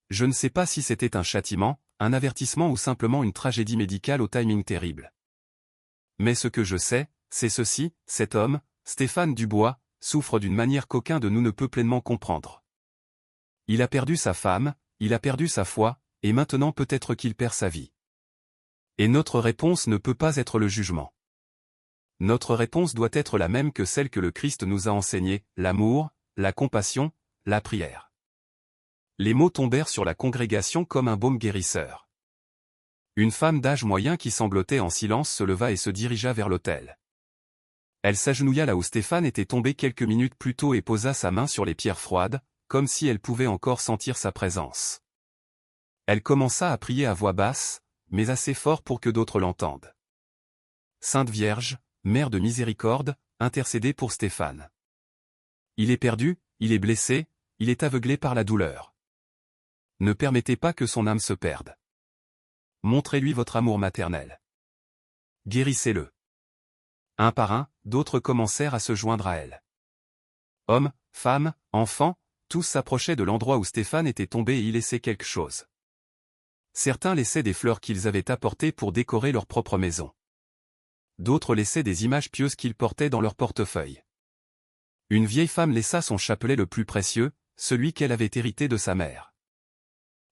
Je ne sais pas si c'était un châtiment, un avertissement ou simplement une tragédie médicale au timing terrible. Mais ce que je sais, c'est ceci, cet homme, Stéphane Dubois, souffre d'une manière qu'aucun de nous ne peut pleinement comprendre. Il a perdu sa femme, il a perdu sa foi, et maintenant peut-être qu'il perd sa vie. Et notre réponse ne peut pas être le jugement. Notre réponse doit être la même que celle que le Christ nous a enseignée, l'amour, la compassion, la prière. Les mots tombèrent sur la congrégation comme un baume guérisseur. Une femme d'âge moyen qui sanglotait en silence se leva et se dirigea vers l'autel. Elle s'agenouilla là où Stéphane était tombé quelques minutes plus tôt et posa sa main sur les pierres froides, comme si elle pouvait encore sentir sa présence. Elle commença à prier à voix basse, mais assez fort pour que d'autres l'entendent. Sainte Vierge, Mère de miséricorde, intercédez pour Stéphane. Il est perdu, il est blessé, il est aveuglé par la douleur. Ne permettez pas que son âme se perde. Montrez-lui votre amour maternel. Guérissez-le. Un par un, d'autres commencèrent à se joindre à elle. Hommes, femmes, enfants, tous s'approchaient de l'endroit où Stéphane était tombé et y laissaient quelque chose. Certains laissaient des fleurs qu'ils avaient apportées pour décorer leur propre maison. D'autres laissaient des images pieuses qu'ils portaient dans leur portefeuille. Une vieille femme laissa son chapelet le plus précieux, celui qu'elle avait hérité de sa mère.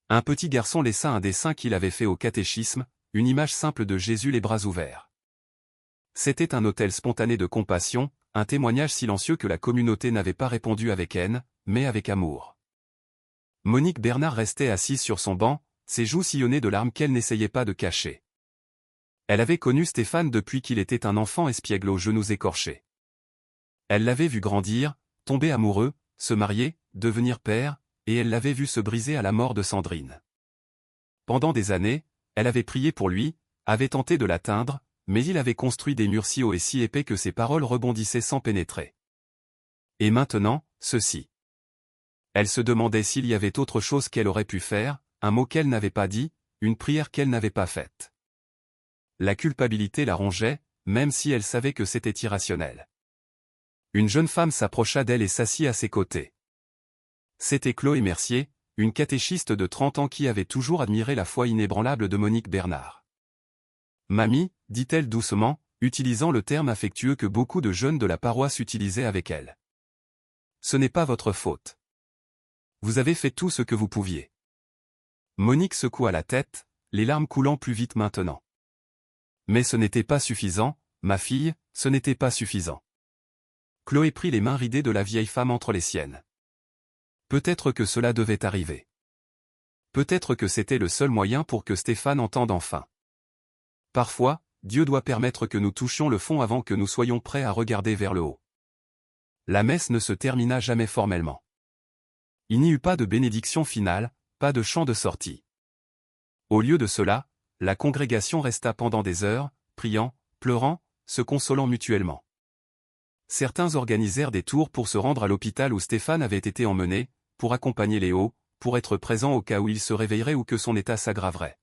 Un petit garçon laissa un dessin qu'il avait fait au catéchisme, une image simple de Jésus les bras ouverts. C'était un autel spontané de compassion, un témoignage silencieux que la communauté n'avait pas répondu avec haine, mais avec amour. Monique Bernard restait assise sur son banc, ses joues sillonnées de larmes qu'elle n'essayait pas de cacher. Elle avait connu Stéphane depuis qu'il était un enfant espiègle aux genoux écorchés. Elle l'avait vu grandir, tomber amoureux, se marier, devenir père, et elle l'avait vu se briser à la mort de Sandrine. Pendant des années, elle avait prié pour lui, avait tenté de l'atteindre, mais il avait construit des murs si hauts et si épais que ses paroles rebondissaient sans pénétrer. Et maintenant, ceci. Elle se demandait s'il y avait autre chose qu'elle aurait pu faire, un mot qu'elle n'avait pas dit, une prière qu'elle n'avait pas faite. La culpabilité la rongeait, même si elle savait que c'était irrationnel. Une jeune femme s'approcha d'elle et s'assit à ses côtés. C'était Chloé Mercier, une catéchiste de 30 ans qui avait toujours admiré la foi inébranlable de Monique Bernard. « Mamie », dit-elle doucement, utilisant le terme affectueux que beaucoup de jeunes de la paroisse utilisaient avec elle. « Ce n'est pas votre faute. Vous avez fait tout ce que vous pouviez. » Monique secoua la tête, les larmes coulant plus vite maintenant. « Mais ce n'était pas suffisant, ma fille, ce n'était pas suffisant. » Chloé prit les mains ridées de la vieille femme entre les siennes. Peut-être que cela devait arriver. Peut-être que c'était le seul moyen pour que Stéphane entende enfin. Parfois, Dieu doit permettre que nous touchions le fond avant que nous soyons prêts à regarder vers le haut. La messe ne se termina jamais formellement. Il n'y eut pas de bénédiction finale, pas de chant de sortie. Au lieu de cela, la congrégation resta pendant des heures, priant, pleurant, se consolant mutuellement. Certains organisèrent des tours pour se rendre à l'hôpital où Stéphane avait été emmené, pour accompagner Léo, pour être présent au cas où il se réveillerait ou que son état s'aggraverait.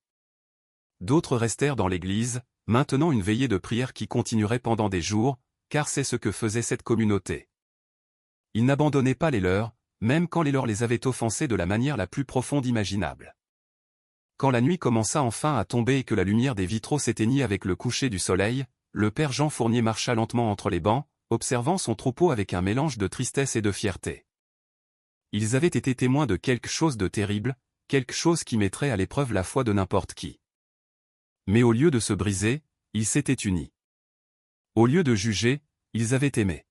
D'autres restèrent dans l'église, maintenant une veillée de prière qui continuerait pendant des jours, car c'est ce que faisait cette communauté. Ils n'abandonnaient pas les leurs, même quand les leurs les avaient offensés de la manière la plus profonde imaginable. Quand la nuit commença enfin à tomber et que la lumière des vitraux s'éteignit avec le coucher du soleil, le père Jean Fournier marcha lentement entre les bancs, observant son troupeau avec un mélange de tristesse et de fierté. Ils avaient été témoins de quelque chose de terrible, quelque chose qui mettrait à l'épreuve la foi de n'importe qui. Mais au lieu de se briser, ils s'étaient unis. Au lieu de juger, ils avaient aimé.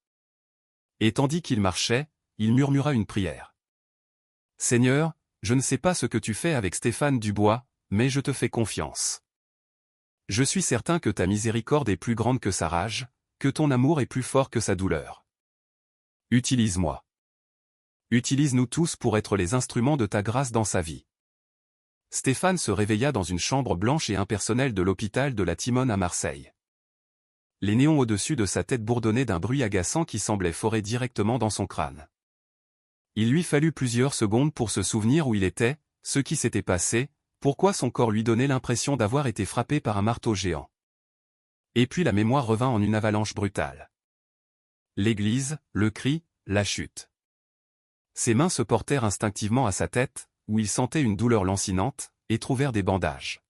Et tandis qu'il marchait, il murmura une prière. « Seigneur, je ne sais pas ce que tu fais avec Stéphane Dubois, mais je te fais confiance. Je suis certain que ta miséricorde est plus grande que sa rage, que ton amour est plus fort que sa douleur. Utilise-moi. Utilise-nous tous pour être les instruments de ta grâce dans sa vie. » Stéphane se réveilla dans une chambre blanche et impersonnelle de l'hôpital de la Timone à Marseille. Les néons au-dessus de sa tête bourdonnaient d'un bruit agaçant qui semblait forer directement dans son crâne. Il lui fallut plusieurs secondes pour se souvenir où il était, ce qui s'était passé, pourquoi son corps lui donnait l'impression d'avoir été frappé par un marteau géant. Et puis la mémoire revint en une avalanche brutale. L'église, le cri, la chute. Ses mains se portèrent instinctivement à sa tête, où il sentait une douleur lancinante, et trouvèrent des bandages.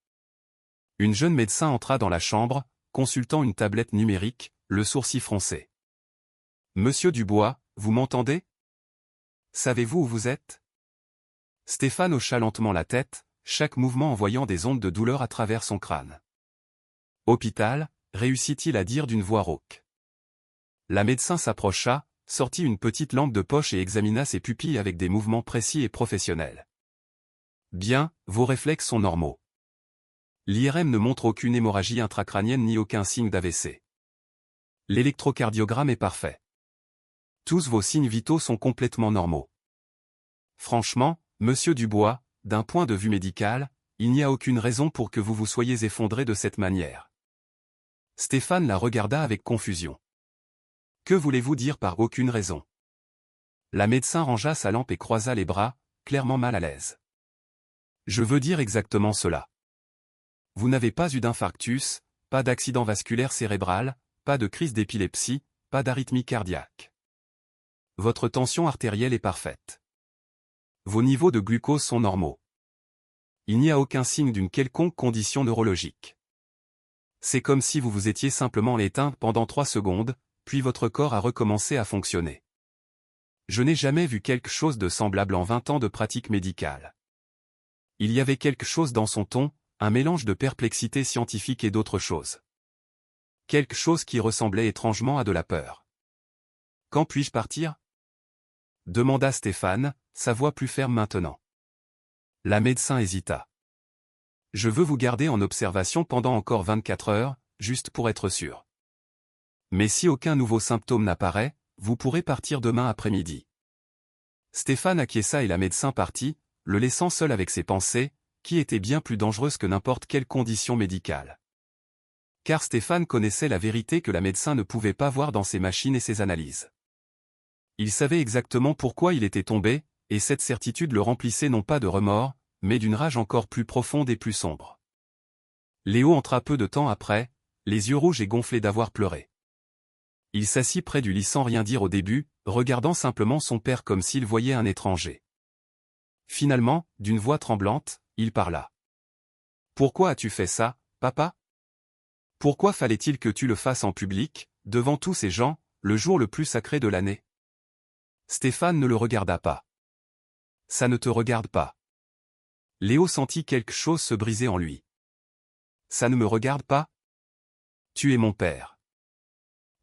Une jeune médecin entra dans la chambre, consultant une tablette numérique, le sourcil froncé. « Monsieur Dubois, vous m'entendez? Savez-vous où vous êtes ?» Stéphane hocha lentement la tête, chaque mouvement envoyant des ondes de douleur à travers son crâne. « Hôpital » réussit-il à dire d'une voix rauque. La médecin s'approcha, sortit une petite lampe de poche et examina ses pupilles avec des mouvements précis et professionnels. « Bien, vos réflexes sont normaux. L'IRM ne montre aucune hémorragie intracrânienne ni aucun signe d'AVC. L'électrocardiogramme est parfait. Tous vos signes vitaux sont complètement normaux. Franchement, monsieur Dubois, d'un point de vue médical, il n'y a aucune raison pour que vous vous soyez effondré de cette manière. » Stéphane la regarda avec confusion. « Que voulez-vous dire par aucune raison ?» La médecin rangea sa lampe et croisa les bras, clairement mal à l'aise. « Je veux dire exactement cela. Vous n'avez pas eu d'infarctus, pas d'accident vasculaire cérébral, pas de crise d'épilepsie, pas d'arythmie cardiaque. Votre tension artérielle est parfaite. Vos niveaux de glucose sont normaux. Il n'y a aucun signe d'une quelconque condition neurologique. C'est comme si vous vous étiez simplement éteint pendant 3 secondes, puis votre corps a recommencé à fonctionner. Je n'ai jamais vu quelque chose de semblable en 20 ans de pratique médicale. » Il y avait quelque chose dans son ton, un mélange de perplexité scientifique et d'autre chose. Quelque chose qui ressemblait étrangement à de la peur. « Quand puis-je partir ?» demanda Stéphane, sa voix plus ferme maintenant. La médecin hésita. « Je veux vous garder en observation pendant encore 24 heures, juste pour être sûr. Mais si aucun nouveau symptôme n'apparaît, vous pourrez partir demain après-midi. » Stéphane acquiesça et la médecin partit, le laissant seul avec ses pensées, qui étaient bien plus dangereuses que n'importe quelle condition médicale. Car Stéphane connaissait la vérité que la médecin ne pouvait pas voir dans ses machines et ses analyses. Il savait exactement pourquoi il était tombé, et cette certitude le remplissait non pas de remords, mais d'une rage encore plus profonde et plus sombre. Léo entra peu de temps après, les yeux rouges et gonflés d'avoir pleuré. Il s'assit près du lit sans rien dire au début, regardant simplement son père comme s'il voyait un étranger. Finalement, d'une voix tremblante, il parla. « Pourquoi as-tu fait ça, papa ? Pourquoi fallait-il que tu le fasses en public, devant tous ces gens, le jour le plus sacré de l'année ?» Stéphane ne le regarda pas. « Ça ne te regarde pas. » Léo sentit quelque chose se briser en lui. « Ça ne me regarde pas ? Tu es mon père.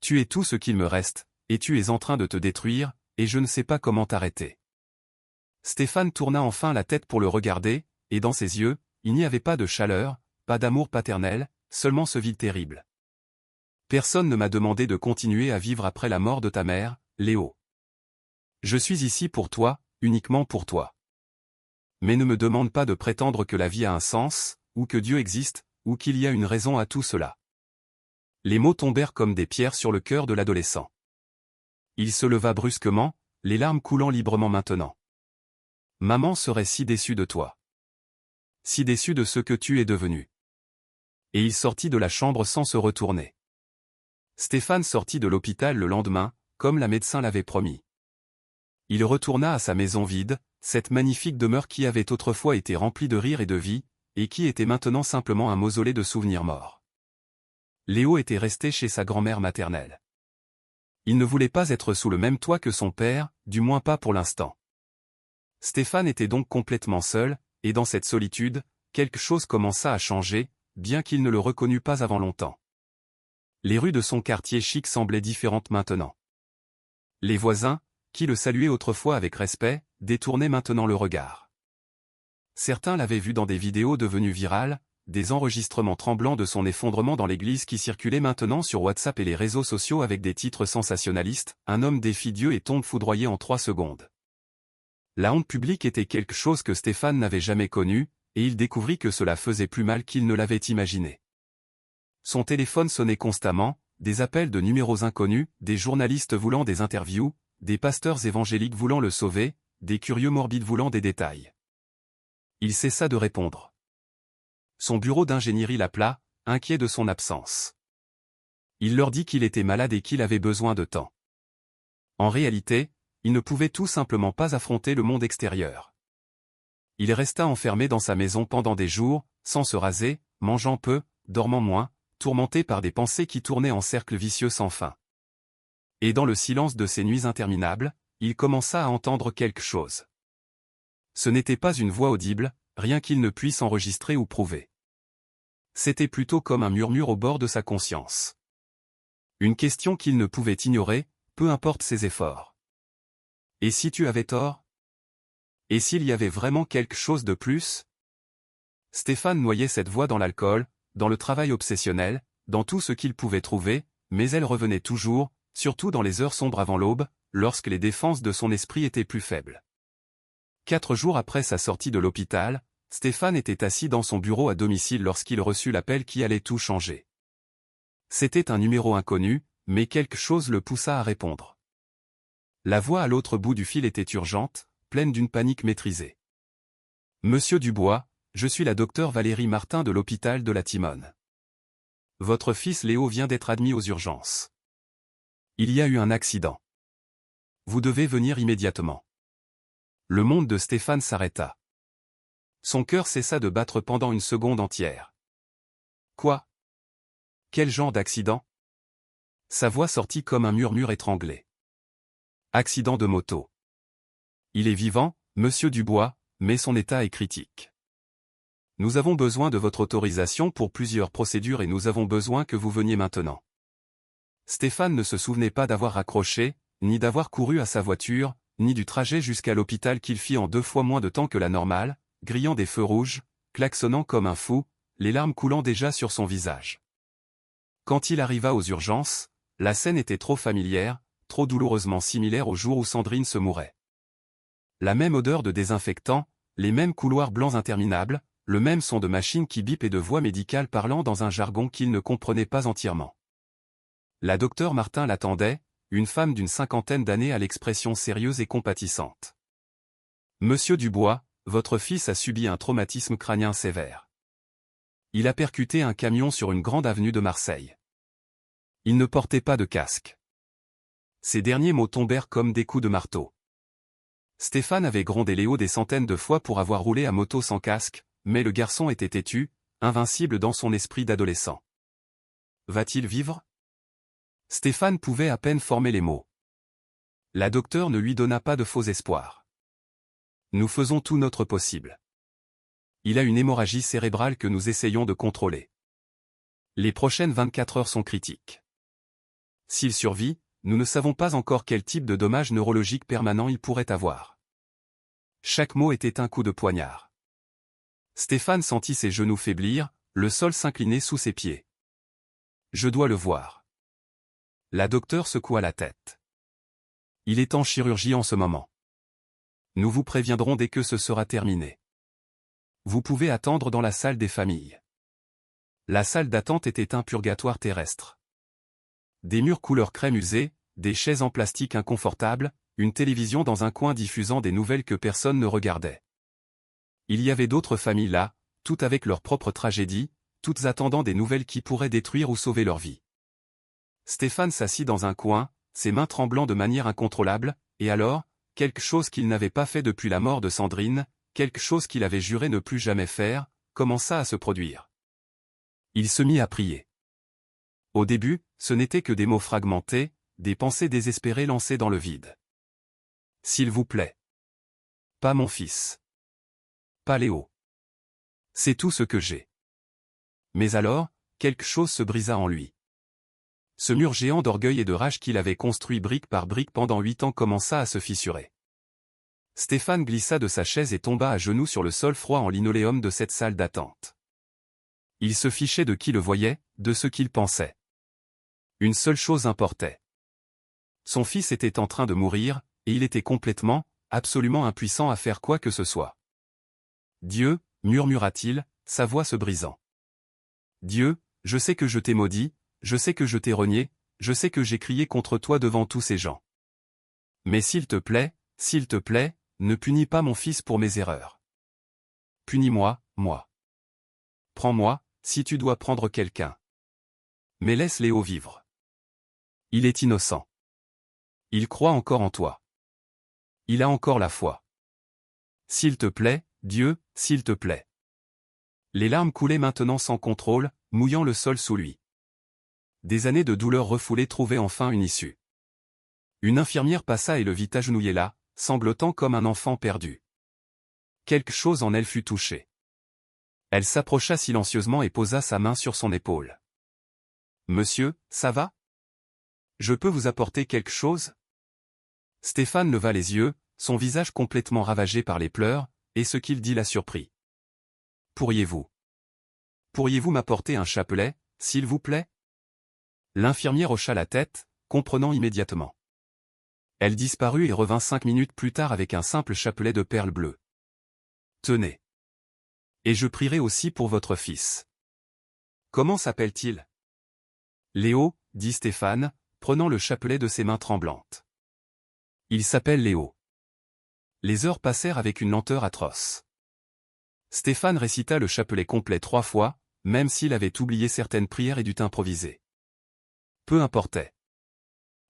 Tu es tout ce qu'il me reste, et tu es en train de te détruire, et je ne sais pas comment t'arrêter. » Stéphane tourna enfin la tête pour le regarder, et dans ses yeux, il n'y avait pas de chaleur, pas d'amour paternel, seulement ce vide terrible. « Personne ne m'a demandé de continuer à vivre après la mort de ta mère, Léo. Je suis ici pour toi, uniquement pour toi. Mais ne me demande pas de prétendre que la vie a un sens, ou que Dieu existe, ou qu'il y a une raison à tout cela. » Les mots tombèrent comme des pierres sur le cœur de l'adolescent. Il se leva brusquement, les larmes coulant librement maintenant. « Maman serait si déçue de toi. Si déçue de ce que tu es devenu. » Et il sortit de la chambre sans se retourner. Stéphane sortit de l'hôpital le lendemain, comme la médecin l'avait promis. Il retourna à sa maison vide, cette magnifique demeure qui avait autrefois été remplie de rire et de vie, et qui était maintenant simplement un mausolée de souvenirs morts. Léo était resté chez sa grand-mère maternelle. Il ne voulait pas être sous le même toit que son père, du moins pas pour l'instant. Stéphane était donc complètement seul, et dans cette solitude, quelque chose commença à changer, bien qu'il ne le reconnût pas avant longtemps. Les rues de son quartier chic semblaient différentes maintenant. Les voisins, qui le saluaient autrefois avec respect, détournaient maintenant le regard. Certains l'avaient vu dans des vidéos devenues virales, des enregistrements tremblants de son effondrement dans l'église qui circulaient maintenant sur WhatsApp et les réseaux sociaux avec des titres sensationnalistes, un homme défie Dieu et tombe foudroyé en 3 secondes. La honte publique était quelque chose que Stéphane n'avait jamais connu, et il découvrit que cela faisait plus mal qu'il ne l'avait imaginé. Son téléphone sonnait constamment, des appels de numéros inconnus, des journalistes voulant des interviews, des pasteurs évangéliques voulant le sauver, des curieux morbides voulant des détails. Il cessa de répondre. Son bureau d'ingénierie l'appela, inquiet de son absence. Il leur dit qu'il était malade et qu'il avait besoin de temps. En réalité, il ne pouvait tout simplement pas affronter le monde extérieur. Il resta enfermé dans sa maison pendant des jours, sans se raser, mangeant peu, dormant moins, tourmenté par des pensées qui tournaient en cercle vicieux sans fin. Et dans le silence de ces nuits interminables, il commença à entendre quelque chose. Ce n'était pas une voix audible, rien qu'il ne puisse enregistrer ou prouver. C'était plutôt comme un murmure au bord de sa conscience. Une question qu'il ne pouvait ignorer, peu importe ses efforts. Et si tu avais tort ? Et s'il y avait vraiment quelque chose de plus ? Stéphane noyait cette voix dans l'alcool, dans le travail obsessionnel, dans tout ce qu'il pouvait trouver, mais elle revenait toujours, surtout dans les heures sombres avant l'aube, lorsque les défenses de son esprit étaient plus faibles. 4 jours après sa sortie de l'hôpital, Stéphane était assis dans son bureau à domicile lorsqu'il reçut l'appel qui allait tout changer. C'était un numéro inconnu, mais quelque chose le poussa à répondre. La voix à l'autre bout du fil était urgente, pleine d'une panique maîtrisée. « Monsieur Dubois, je suis la docteure Valérie Martin de l'hôpital de la Timone. Votre fils Léo vient d'être admis aux urgences. Il y a eu un accident. Vous devez venir immédiatement. » Le monde de Stéphane s'arrêta. Son cœur cessa de battre pendant une seconde entière. Quoi ? Quel genre d'accident ? Sa voix sortit comme un murmure étranglé. Accident de moto. Il est vivant, monsieur Dubois, mais son état est critique. Nous avons besoin de votre autorisation pour plusieurs procédures et nous avons besoin que vous veniez maintenant. Stéphane ne se souvenait pas d'avoir raccroché, ni d'avoir couru à sa voiture, ni du trajet jusqu'à l'hôpital qu'il fit en 2 fois moins de temps que la normale, grillant des feux rouges, klaxonnant comme un fou, les larmes coulant déjà sur son visage. Quand il arriva aux urgences, la scène était trop familière, trop douloureusement similaire au jour où Sandrine se mourait. La même odeur de désinfectant, les mêmes couloirs blancs interminables, le même son de machines qui bipent et de voix médicales parlant dans un jargon qu'il ne comprenait pas entièrement. La docteure Martin l'attendait, une femme d'une 50aine d'années à l'expression sérieuse et compatissante. Monsieur Dubois, votre fils a subi un traumatisme crânien sévère. Il a percuté un camion sur une grande avenue de Marseille. Il ne portait pas de casque. Ces derniers mots tombèrent comme des coups de marteau. Stéphane avait grondé Léo des centaines de fois pour avoir roulé à moto sans casque, mais le garçon était têtu, invincible dans son esprit d'adolescent. Va-t-il vivre? Stéphane pouvait à peine former les mots. La docteure ne lui donna pas de faux espoirs. Nous faisons tout notre possible. Il a une hémorragie cérébrale que nous essayons de contrôler. Les prochaines 24 heures sont critiques. S'il survit, nous ne savons pas encore quel type de dommage neurologique permanent il pourrait avoir. Chaque mot était un coup de poignard. Stéphane sentit ses genoux faiblir, le sol s'incliner sous ses pieds. Je dois le voir. La docteure secoua la tête. Il est en chirurgie en ce moment. Nous vous préviendrons dès que ce sera terminé. Vous pouvez attendre dans la salle des familles. La salle d'attente était un purgatoire terrestre. Des murs couleur crème usée, des chaises en plastique inconfortables, une télévision dans un coin diffusant des nouvelles que personne ne regardait. Il y avait d'autres familles là, toutes avec leur propre tragédie, toutes attendant des nouvelles qui pourraient détruire ou sauver leur vie. Stéphane s'assit dans un coin, ses mains tremblant de manière incontrôlable, et alors, quelque chose qu'il n'avait pas fait depuis la mort de Sandrine, quelque chose qu'il avait juré ne plus jamais faire, commença à se produire. Il se mit à prier. Au début, ce n'était que des mots fragmentés, des pensées désespérées lancées dans le vide. S'il vous plaît. Pas mon fils. Pas Léo. C'est tout ce que j'ai. Mais alors, quelque chose se brisa en lui. Ce mur géant d'orgueil et de rage qu'il avait construit brique par brique pendant 8 ans commença à se fissurer. Stéphane glissa de sa chaise et tomba à genoux sur le sol froid en linoléum de cette salle d'attente. Il se fichait de qui le voyait, de ce qu'il pensait. Une seule chose importait. Son fils était en train de mourir, et il était complètement, absolument impuissant à faire quoi que ce soit. Dieu, murmura-t-il, sa voix se brisant. Dieu, je sais que je t'ai maudit, je sais que je t'ai renié, je sais que j'ai crié contre toi devant tous ces gens. Mais s'il te plaît, ne punis pas mon fils pour mes erreurs. Punis-moi, moi. Prends-moi, si tu dois prendre quelqu'un. Mais laisse Léo vivre. Il est innocent. Il croit encore en toi. Il a encore la foi. S'il te plaît, Dieu, s'il te plaît. Les larmes coulaient maintenant sans contrôle, mouillant le sol sous lui. Des années de douleur refoulée trouvaient enfin une issue. Une infirmière passa et le vit agenouillé là, sanglotant comme un enfant perdu. Quelque chose en elle fut touché. Elle s'approcha silencieusement et posa sa main sur son épaule. « Monsieur, ça va? Je peux vous apporter quelque chose ?» Stéphane leva les yeux, son visage complètement ravagé par les pleurs, et ce qu'il dit la surprit. « Pourriez-vous m'apporter un chapelet, s'il vous plaît ?» L'infirmière hocha la tête, comprenant immédiatement. Elle disparut et revint 5 minutes plus tard avec un simple chapelet de perles bleues. « Tenez. Et je prierai aussi pour votre fils. Comment s'appelle-t-il » Léo, dit Stéphane, prenant le chapelet de ses mains tremblantes. Il s'appelle Léo. Les heures passèrent avec une lenteur atroce. Stéphane récita le chapelet complet 3 fois, même s'il avait oublié certaines prières et dut improviser. Peu importait.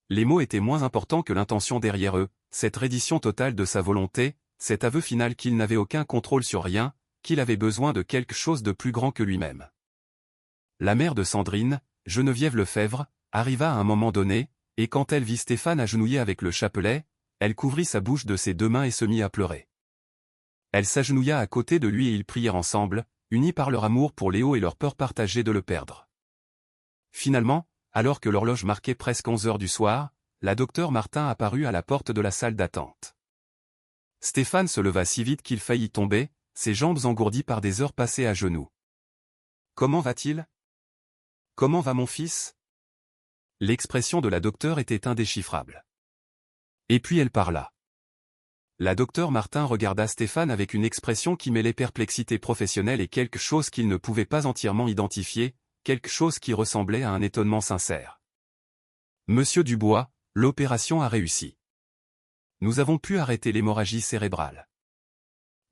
Les mots étaient moins importants que l'intention derrière eux, cette reddition totale de sa volonté, cet aveu final qu'il n'avait aucun contrôle sur rien, qu'il avait besoin de quelque chose de plus grand que lui-même. La mère de Sandrine, Geneviève Lefebvre, arriva à un moment donné, et quand elle vit Stéphane agenouillé avec le chapelet, elle couvrit sa bouche de ses 2 mains et se mit à pleurer. Elle s'agenouilla à côté de lui et ils prièrent ensemble, unis par leur amour pour Léo et leur peur partagée de le perdre. Finalement, alors que l'horloge marquait presque 11 heures du soir, la docteure Martin apparut à la porte de la salle d'attente. Stéphane se leva si vite qu'il faillit tomber, ses jambes engourdies par des heures passées à genoux. « Comment va-t-il ? Comment va mon fils ?» L'expression de la docteure était indéchiffrable. Et puis elle parla. La docteure Martin regarda Stéphane avec une expression qui mêlait perplexité professionnelle et quelque chose qu'il ne pouvait pas entièrement identifier, quelque chose qui ressemblait à un étonnement sincère. « Monsieur Dubois, l'opération a réussi. Nous avons pu arrêter l'hémorragie cérébrale.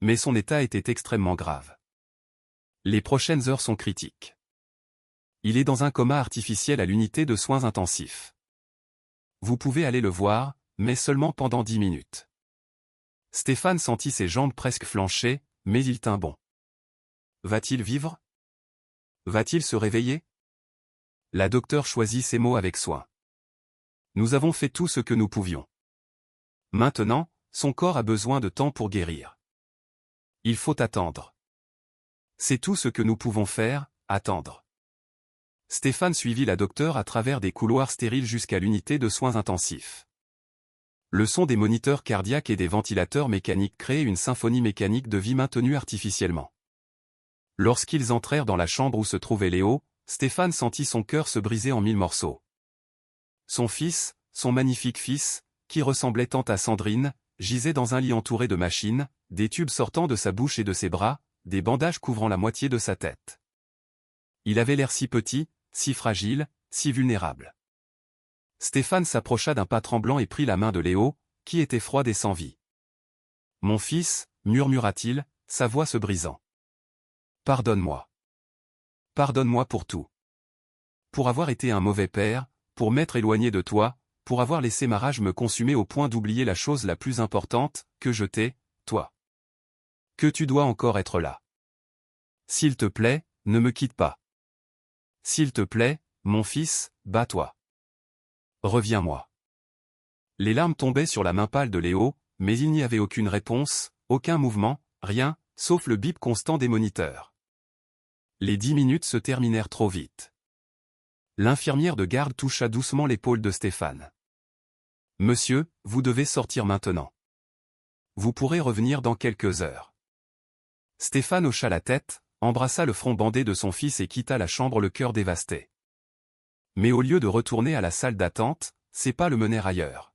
Mais son état était extrêmement grave. Les prochaines heures sont critiques. Il est dans un coma artificiel à l'unité de soins intensifs. Vous pouvez aller le voir, mais seulement pendant 10 minutes. Stéphane sentit ses jambes presque flancher, mais il tint bon. Va-t-il vivre? Va-t-il se réveiller? La docteure choisit ses mots avec soin. Nous avons fait tout ce que nous pouvions. Maintenant, son corps a besoin de temps pour guérir. Il faut attendre. C'est tout ce que nous pouvons faire, attendre. Stéphane suivit la docteure à travers des couloirs stériles jusqu'à l'unité de soins intensifs. Le son des moniteurs cardiaques et des ventilateurs mécaniques créait une symphonie mécanique de vie maintenue artificiellement. Lorsqu'ils entrèrent dans la chambre où se trouvait Léo, Stéphane sentit son cœur se briser en 1000 morceaux. Son fils, son magnifique fils, qui ressemblait tant à Sandrine, gisait dans un lit entouré de machines, des tubes sortant de sa bouche et de ses bras, des bandages couvrant la moitié de sa tête. Il avait l'air si petit, si fragile, si vulnérable. Stéphane s'approcha d'un pas tremblant et prit la main de Léo, qui était froide et sans vie. « Mon fils, murmura-t-il, sa voix se brisant. Pardonne-moi. Pardonne-moi pour tout. Pour avoir été un mauvais père, pour m'être éloigné de toi, pour avoir laissé ma rage me consumer au point d'oublier la chose la plus importante, que je t'ai, toi. Que tu dois encore être là. S'il te plaît, ne me quitte pas. S'il te plaît, mon fils, bats-toi. Reviens-moi. » Les larmes tombaient sur la main pâle de Léo, mais il n'y avait aucune réponse, aucun mouvement, rien, sauf le bip constant des moniteurs. Les 10 minutes se terminèrent trop vite. L'infirmière de garde toucha doucement l'épaule de Stéphane. « Monsieur, vous devez sortir maintenant. Vous pourrez revenir dans quelques heures. » Stéphane hocha la tête, embrassa le front bandé de son fils et quitta la chambre le cœur dévasté. Mais au lieu de retourner à la salle d'attente, ses pas le menèrent ailleurs.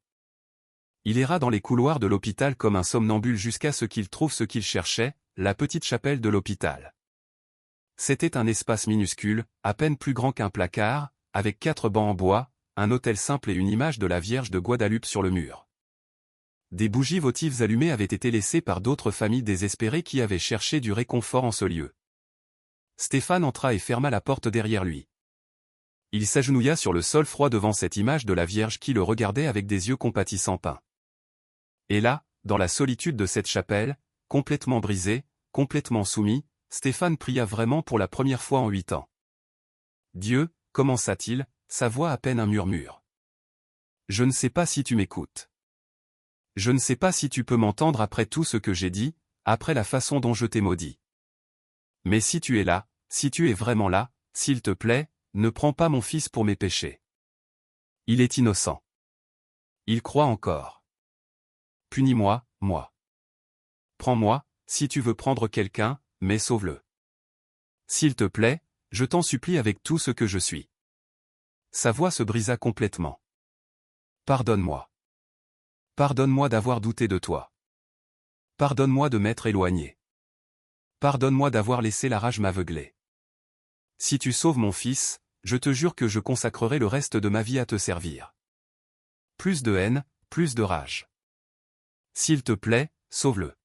Il erra dans les couloirs de l'hôpital comme un somnambule jusqu'à ce qu'il trouve ce qu'il cherchait, la petite chapelle de l'hôpital. C'était un espace minuscule, à peine plus grand qu'un placard, avec 4 bancs en bois, un autel simple et une image de la Vierge de Guadalupe sur le mur. Des bougies votives allumées avaient été laissées par d'autres familles désespérées qui avaient cherché du réconfort en ce lieu. Stéphane entra et ferma la porte derrière lui. Il s'agenouilla sur le sol froid devant cette image de la Vierge qui le regardait avec des yeux compatissants peints. Et là, dans la solitude de cette chapelle, complètement brisé, complètement soumis, Stéphane pria vraiment pour la première fois en 8 ans. « Dieu, » commença-t-il, sa voix à peine un murmure. « Je ne sais pas si tu m'écoutes. Je ne sais pas si tu peux m'entendre après tout ce que j'ai dit, après la façon dont je t'ai maudit. Mais si tu es là, si tu es vraiment là, s'il te plaît, ne prends pas mon fils pour mes péchés. Il est innocent. Il croit encore. Punis-moi, moi. Prends-moi, si tu veux prendre quelqu'un, mais sauve-le. S'il te plaît, je t'en supplie avec tout ce que je suis. » Sa voix se brisa complètement. « Pardonne-moi. Pardonne-moi d'avoir douté de toi. Pardonne-moi de m'être éloigné. Pardonne-moi d'avoir laissé la rage m'aveugler. Si tu sauves mon fils, je te jure que je consacrerai le reste de ma vie à te servir. Plus de haine, plus de rage. S'il te plaît, sauve-le. »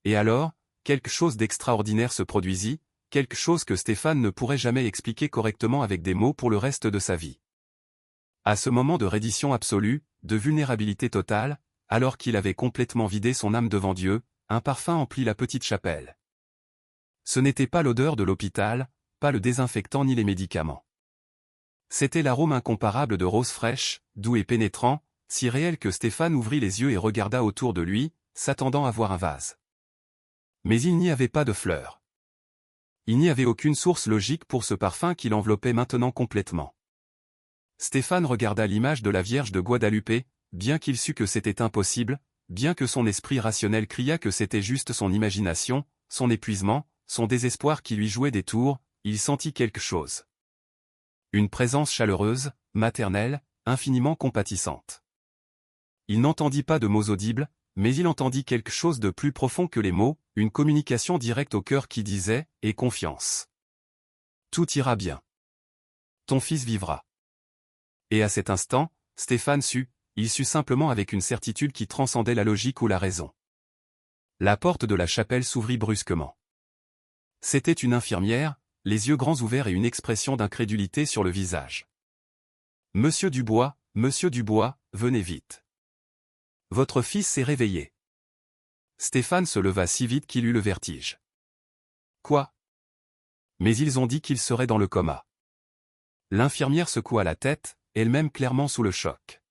Et alors, quelque chose d'extraordinaire se produisit, quelque chose que Stéphane ne pourrait jamais expliquer correctement avec des mots pour le reste de sa vie. À ce moment de reddition absolue, de vulnérabilité totale, alors qu'il avait complètement vidé son âme devant Dieu, un parfum emplit la petite chapelle. Ce n'était pas l'odeur de l'hôpital, pas le désinfectant ni les médicaments. C'était l'arôme incomparable de roses fraîches, doux et pénétrant, si réel que Stéphane ouvrit les yeux et regarda autour de lui, s'attendant à voir un vase. Mais il n'y avait pas de fleurs. Il n'y avait aucune source logique pour ce parfum qui l'enveloppait maintenant complètement. Stéphane regarda l'image de la Vierge de Guadalupe, bien qu'il sût que c'était impossible, bien que son esprit rationnel criât que c'était juste son imagination, son épuisement, son désespoir qui lui jouait des tours, il sentit quelque chose. Une présence chaleureuse, maternelle, infiniment compatissante. Il n'entendit pas de mots audibles, mais il entendit quelque chose de plus profond que les mots, une communication directe au cœur qui disait « Aie confiance. Tout ira bien. Ton fils vivra. » Et à cet instant, Stéphane sut, il sut simplement avec une certitude qui transcendait la logique ou la raison. La porte de la chapelle s'ouvrit brusquement. C'était une infirmière, les yeux grands ouverts et une expression d'incrédulité sur le visage. « Monsieur Dubois, venez vite. Votre fils s'est réveillé. » Stéphane se leva si vite qu'il eut le vertige. « Quoi ? Mais ils ont dit qu'il serait dans le coma. » L'infirmière secoua la tête, elle-même clairement sous le choc.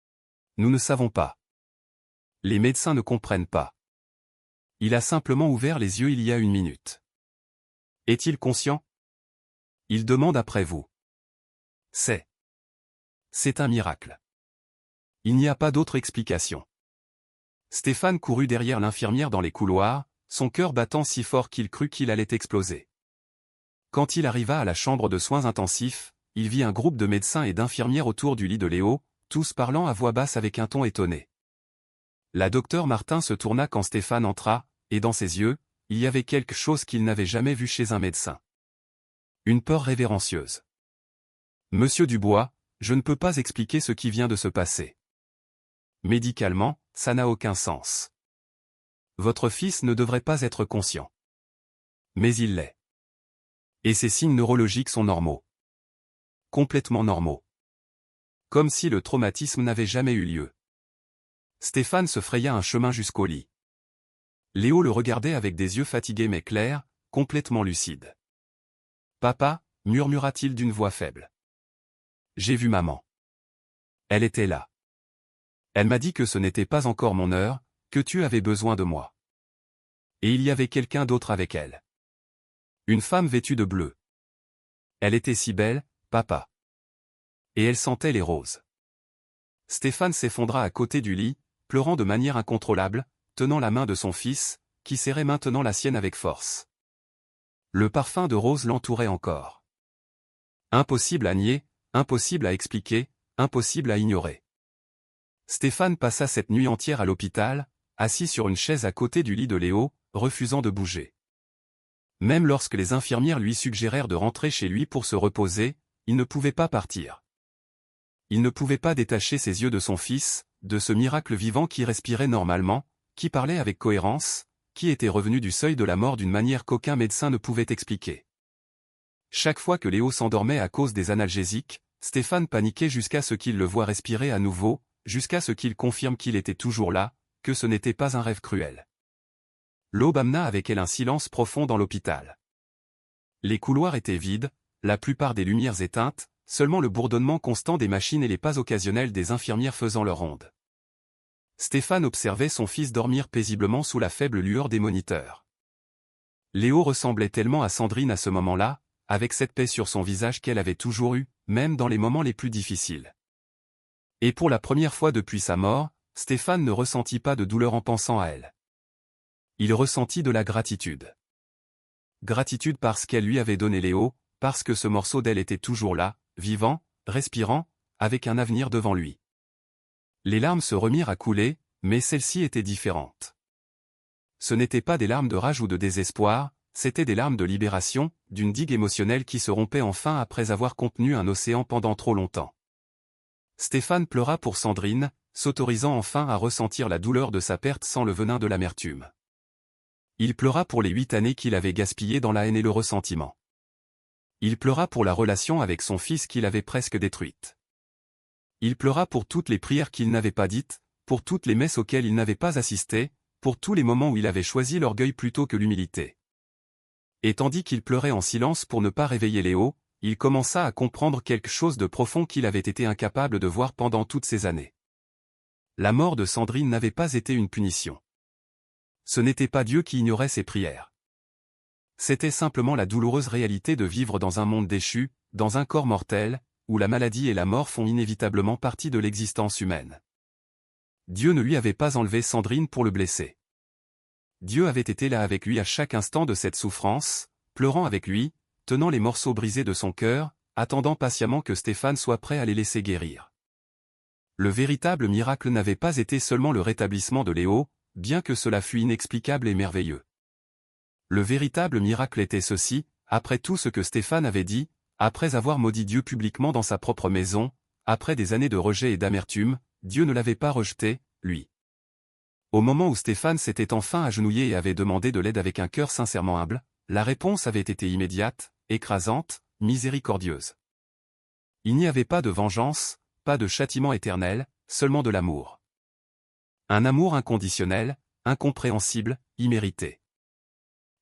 « Nous ne savons pas. Les médecins ne comprennent pas. Il a simplement ouvert les yeux il y a une minute. Est-il conscient ? Il demande après vous. C'est un miracle. Il n'y a pas d'autre explication. » Stéphane courut derrière l'infirmière dans les couloirs, son cœur battant si fort qu'il crut qu'il allait exploser. Quand il arriva à la chambre de soins intensifs, il vit un groupe de médecins et d'infirmières autour du lit de Léo, tous parlant à voix basse avec un ton étonné. La docteure Martin se tourna quand Stéphane entra, et dans ses yeux, il y avait quelque chose qu'il n'avait jamais vu chez un médecin. Une peur révérencieuse. « Monsieur Dubois, je ne peux pas expliquer ce qui vient de se passer. Médicalement, ça n'a aucun sens. Votre fils ne devrait pas être conscient. Mais il l'est. Et ses signes neurologiques sont normaux. Complètement normaux. Comme si le traumatisme n'avait jamais eu lieu. » Stéphane se fraya un chemin jusqu'au lit. Léo le regardait avec des yeux fatigués mais clairs, complètement lucides. « Papa, murmura-t-il d'une voix faible. J'ai vu maman. Elle était là. Elle m'a dit que ce n'était pas encore mon heure, que tu avais besoin de moi. Et il y avait quelqu'un d'autre avec elle. Une femme vêtue de bleu. Elle était si belle, papa. Et elle sentait les roses. » Stéphane s'effondra à côté du lit, pleurant de manière incontrôlable, tenant la main de son fils, qui serrait maintenant la sienne avec force. Le parfum de rose l'entourait encore. Impossible à nier, impossible à expliquer, impossible à ignorer. Stéphane passa cette nuit entière à l'hôpital, assis sur une chaise à côté du lit de Léo, refusant de bouger. Même lorsque les infirmières lui suggérèrent de rentrer chez lui pour se reposer, il ne pouvait pas partir. Il ne pouvait pas détacher ses yeux de son fils, de ce miracle vivant qui respirait normalement, qui parlait avec cohérence, qui était revenu du seuil de la mort d'une manière qu'aucun médecin ne pouvait expliquer. Chaque fois que Léo s'endormait à cause des analgésiques, Stéphane paniquait jusqu'à ce qu'il le voie respirer à nouveau, jusqu'à ce qu'il confirme qu'il était toujours là, que ce n'était pas un rêve cruel. L'aube amena avec elle un silence profond dans l'hôpital. Les couloirs étaient vides, la plupart des lumières éteintes, seulement le bourdonnement constant des machines et les pas occasionnels des infirmières faisant leur ronde. Stéphane observait son fils dormir paisiblement sous la faible lueur des moniteurs. Léo ressemblait tellement à Sandrine à ce moment-là, avec cette paix sur son visage qu'elle avait toujours eue, même dans les moments les plus difficiles. Et pour la première fois depuis sa mort, Stéphane ne ressentit pas de douleur en pensant à elle. Il ressentit de la gratitude. Gratitude parce qu'elle lui avait donné Léo, parce que ce morceau d'elle était toujours là, vivant, respirant, avec un avenir devant lui. Les larmes se remirent à couler, mais celles-ci étaient différentes. Ce n'étaient pas des larmes de rage ou de désespoir, c'étaient des larmes de libération, d'une digue émotionnelle qui se rompait enfin après avoir contenu un océan pendant trop longtemps. Stéphane pleura pour Sandrine, s'autorisant enfin à ressentir la douleur de sa perte sans le venin de l'amertume. Il pleura pour les 8 années qu'il avait gaspillées dans la haine et le ressentiment. Il pleura pour la relation avec son fils qu'il avait presque détruite. Il pleura pour toutes les prières qu'il n'avait pas dites, pour toutes les messes auxquelles il n'avait pas assisté, pour tous les moments où il avait choisi l'orgueil plutôt que l'humilité. Et tandis qu'il pleurait en silence pour ne pas réveiller Léo, il commença à comprendre quelque chose de profond qu'il avait été incapable de voir pendant toutes ces années. La mort de Sandrine n'avait pas été une punition. Ce n'était pas Dieu qui ignorait ses prières. C'était simplement la douloureuse réalité de vivre dans un monde déchu, dans un corps mortel, où la maladie et la mort font inévitablement partie de l'existence humaine. Dieu ne lui avait pas enlevé Sandrine pour le blesser. Dieu avait été là avec lui à chaque instant de cette souffrance, pleurant avec lui, tenant les morceaux brisés de son cœur, attendant patiemment que Stéphane soit prêt à les laisser guérir. Le véritable miracle n'avait pas été seulement le rétablissement de Léo, bien que cela fût inexplicable et merveilleux. Le véritable miracle était ceci, après tout ce que Stéphane avait dit, après avoir maudit Dieu publiquement dans sa propre maison, après des années de rejet et d'amertume, Dieu ne l'avait pas rejeté, lui. Au moment où Stéphane s'était enfin agenouillé et avait demandé de l'aide avec un cœur sincèrement humble, la réponse avait été immédiate, écrasante, miséricordieuse. Il n'y avait pas de vengeance, pas de châtiment éternel, seulement de l'amour. Un amour inconditionnel, incompréhensible, immérité.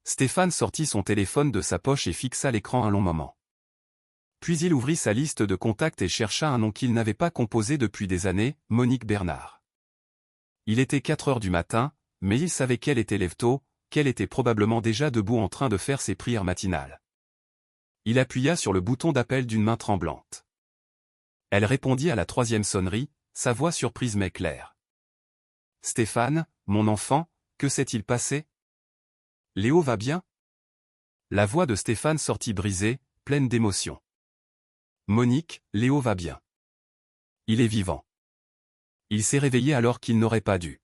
Stéphane sortit son téléphone de sa poche et fixa l'écran un long moment. Puis il ouvrit sa liste de contacts et chercha un nom qu'il n'avait pas composé depuis des années, Monique Bernard. Il était 4 heures du matin, mais il savait qu'elle était lève tôt, qu'elle était probablement déjà debout en train de faire ses prières matinales. Il appuya sur le bouton d'appel d'une main tremblante. Elle répondit à la 3e sonnerie, sa voix surprise mais claire. « Stéphane, mon enfant, que s'est-il passé ? Léo va bien ?» La voix de Stéphane sortit brisée, pleine d'émotion. « Monique, Léo va bien. Il est vivant. Il s'est réveillé alors qu'il n'aurait pas dû.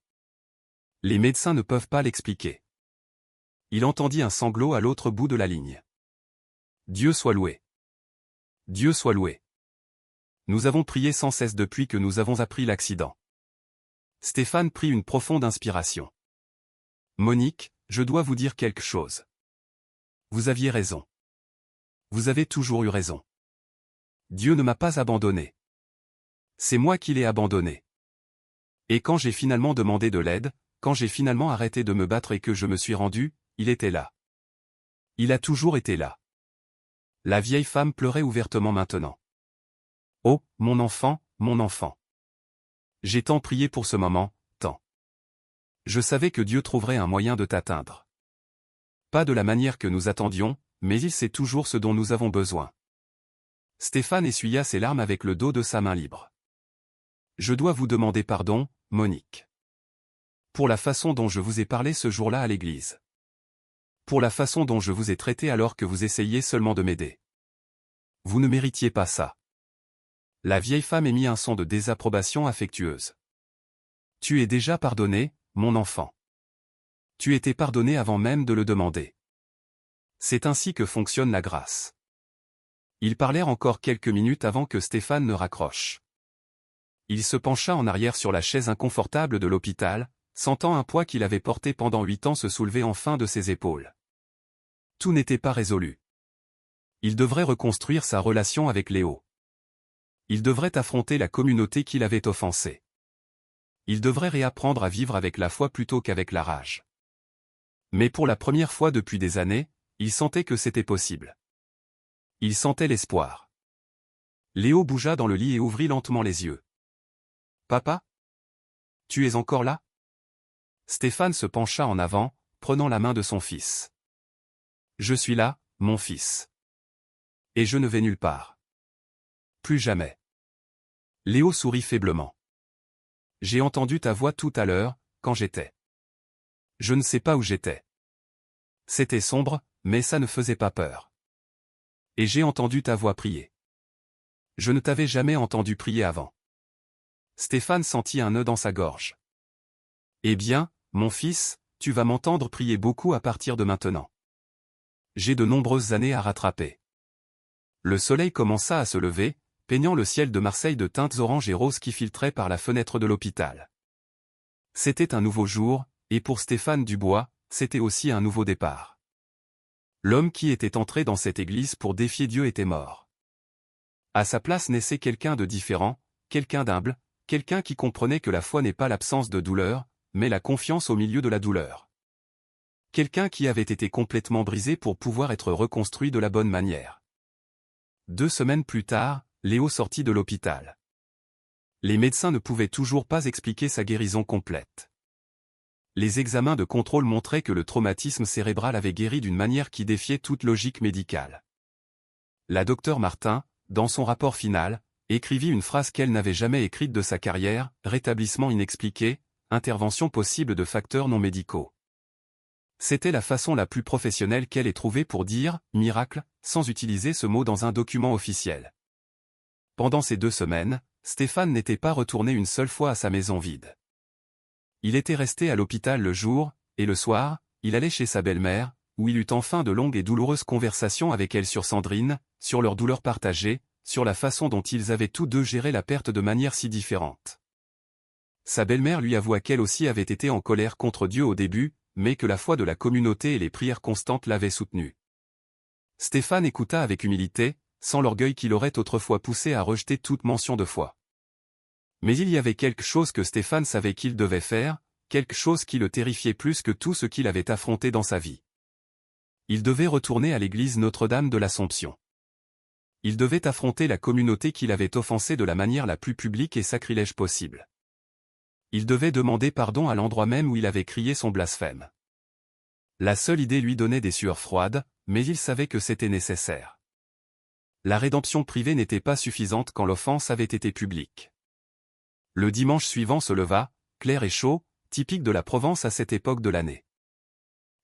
Les médecins ne peuvent pas l'expliquer. » Il entendit un sanglot à l'autre bout de la ligne. « Dieu soit loué. Dieu soit loué. Nous avons prié sans cesse depuis que nous avons appris l'accident. » Stéphane prit une profonde inspiration. « Monique, je dois vous dire quelque chose. Vous aviez raison. Vous avez toujours eu raison. Dieu ne m'a pas abandonné. C'est moi qui l'ai abandonné. Et quand j'ai finalement demandé de l'aide, quand j'ai finalement arrêté de me battre et que je me suis rendu, il était là. Il a toujours été là. » La vieille femme pleurait ouvertement maintenant. « Oh, mon enfant, mon enfant. J'ai tant prié pour ce moment, tant. Je savais que Dieu trouverait un moyen de t'atteindre. Pas de la manière que nous attendions, mais il sait toujours ce dont nous avons besoin. » Stéphane essuya ses larmes avec le dos de sa main libre. « Je dois vous demander pardon, Monique. Pour la façon dont je vous ai parlé ce jour-là à l'église. Pour la façon dont je vous ai traité alors que vous essayiez seulement de m'aider. Vous ne méritiez pas ça. » La vieille femme émit un son de désapprobation affectueuse. « Tu es déjà pardonné, mon enfant. Tu étais pardonné avant même de le demander. C'est ainsi que fonctionne la grâce. » Ils parlèrent encore quelques minutes avant que Stéphane ne raccroche. Il se pencha en arrière sur la chaise inconfortable de l'hôpital, sentant un poids qu'il avait porté pendant 8 ans se soulever enfin de ses épaules. Tout n'était pas résolu. Il devrait reconstruire sa relation avec Léo. Il devrait affronter la communauté qui l'avait offensé. Il devrait réapprendre à vivre avec la foi plutôt qu'avec la rage. Mais pour la première fois depuis des années, il sentait que c'était possible. Il sentait l'espoir. Léo bougea dans le lit et ouvrit lentement les yeux. « Papa ? Tu es encore là ?» Stéphane se pencha en avant, prenant la main de son fils. « Je suis là, mon fils. Et je ne vais nulle part. Plus jamais. » Léo sourit faiblement. « J'ai entendu ta voix tout à l'heure, quand j'étais. Je ne sais pas où j'étais. C'était sombre, mais ça ne faisait pas peur. Et j'ai entendu ta voix prier. Je ne t'avais jamais entendu prier avant. » Stéphane sentit un nœud dans sa gorge. « Eh bien, mon fils, tu vas m'entendre prier beaucoup à partir de maintenant. J'ai de nombreuses années à rattraper. » Le soleil commença à se lever, peignant le ciel de Marseille de teintes orange et roses qui filtraient par la fenêtre de l'hôpital. C'était un nouveau jour, et pour Stéphane Dubois, c'était aussi un nouveau départ. L'homme qui était entré dans cette église pour défier Dieu était mort. À sa place naissait quelqu'un de différent, quelqu'un d'humble, quelqu'un qui comprenait que la foi n'est pas l'absence de douleur, mais la confiance au milieu de la douleur. Quelqu'un qui avait été complètement brisé pour pouvoir être reconstruit de la bonne manière. 2 semaines plus tard, Léo sortit de l'hôpital. Les médecins ne pouvaient toujours pas expliquer sa guérison complète. Les examens de contrôle montraient que le traumatisme cérébral avait guéri d'une manière qui défiait toute logique médicale. La docteure Martin, dans son rapport final, écrivit une phrase qu'elle n'avait jamais écrite de sa carrière, « Rétablissement inexpliqué, intervention possible de facteurs non médicaux ». C'était la façon la plus professionnelle qu'elle ait trouvée pour dire « miracle » sans utiliser ce mot dans un document officiel. Pendant ces 2 semaines, Stéphane n'était pas retourné une seule fois à sa maison vide. Il était resté à l'hôpital le jour, et le soir, il allait chez sa belle-mère, où il eut enfin de longues et douloureuses conversations avec elle sur Sandrine, sur leurs douleurs partagées, sur la façon dont ils avaient tous deux géré la perte de manière si différente. Sa belle-mère lui avoua qu'elle aussi avait été en colère contre Dieu au début, mais que la foi de la communauté et les prières constantes l'avaient soutenu. Stéphane écouta avec humilité, sans l'orgueil qui l'aurait autrefois poussé à rejeter toute mention de foi. Mais il y avait quelque chose que Stéphane savait qu'il devait faire, quelque chose qui le terrifiait plus que tout ce qu'il avait affronté dans sa vie. Il devait retourner à l'église Notre-Dame de l'Assomption. Il devait affronter la communauté qu'il avait offensée de la manière la plus publique et sacrilège possible. Il devait demander pardon à l'endroit même où il avait crié son blasphème. La seule idée lui donnait des sueurs froides, mais il savait que c'était nécessaire. La rédemption privée n'était pas suffisante quand l'offense avait été publique. Le dimanche suivant se leva, clair et chaud, typique de la Provence à cette époque de l'année.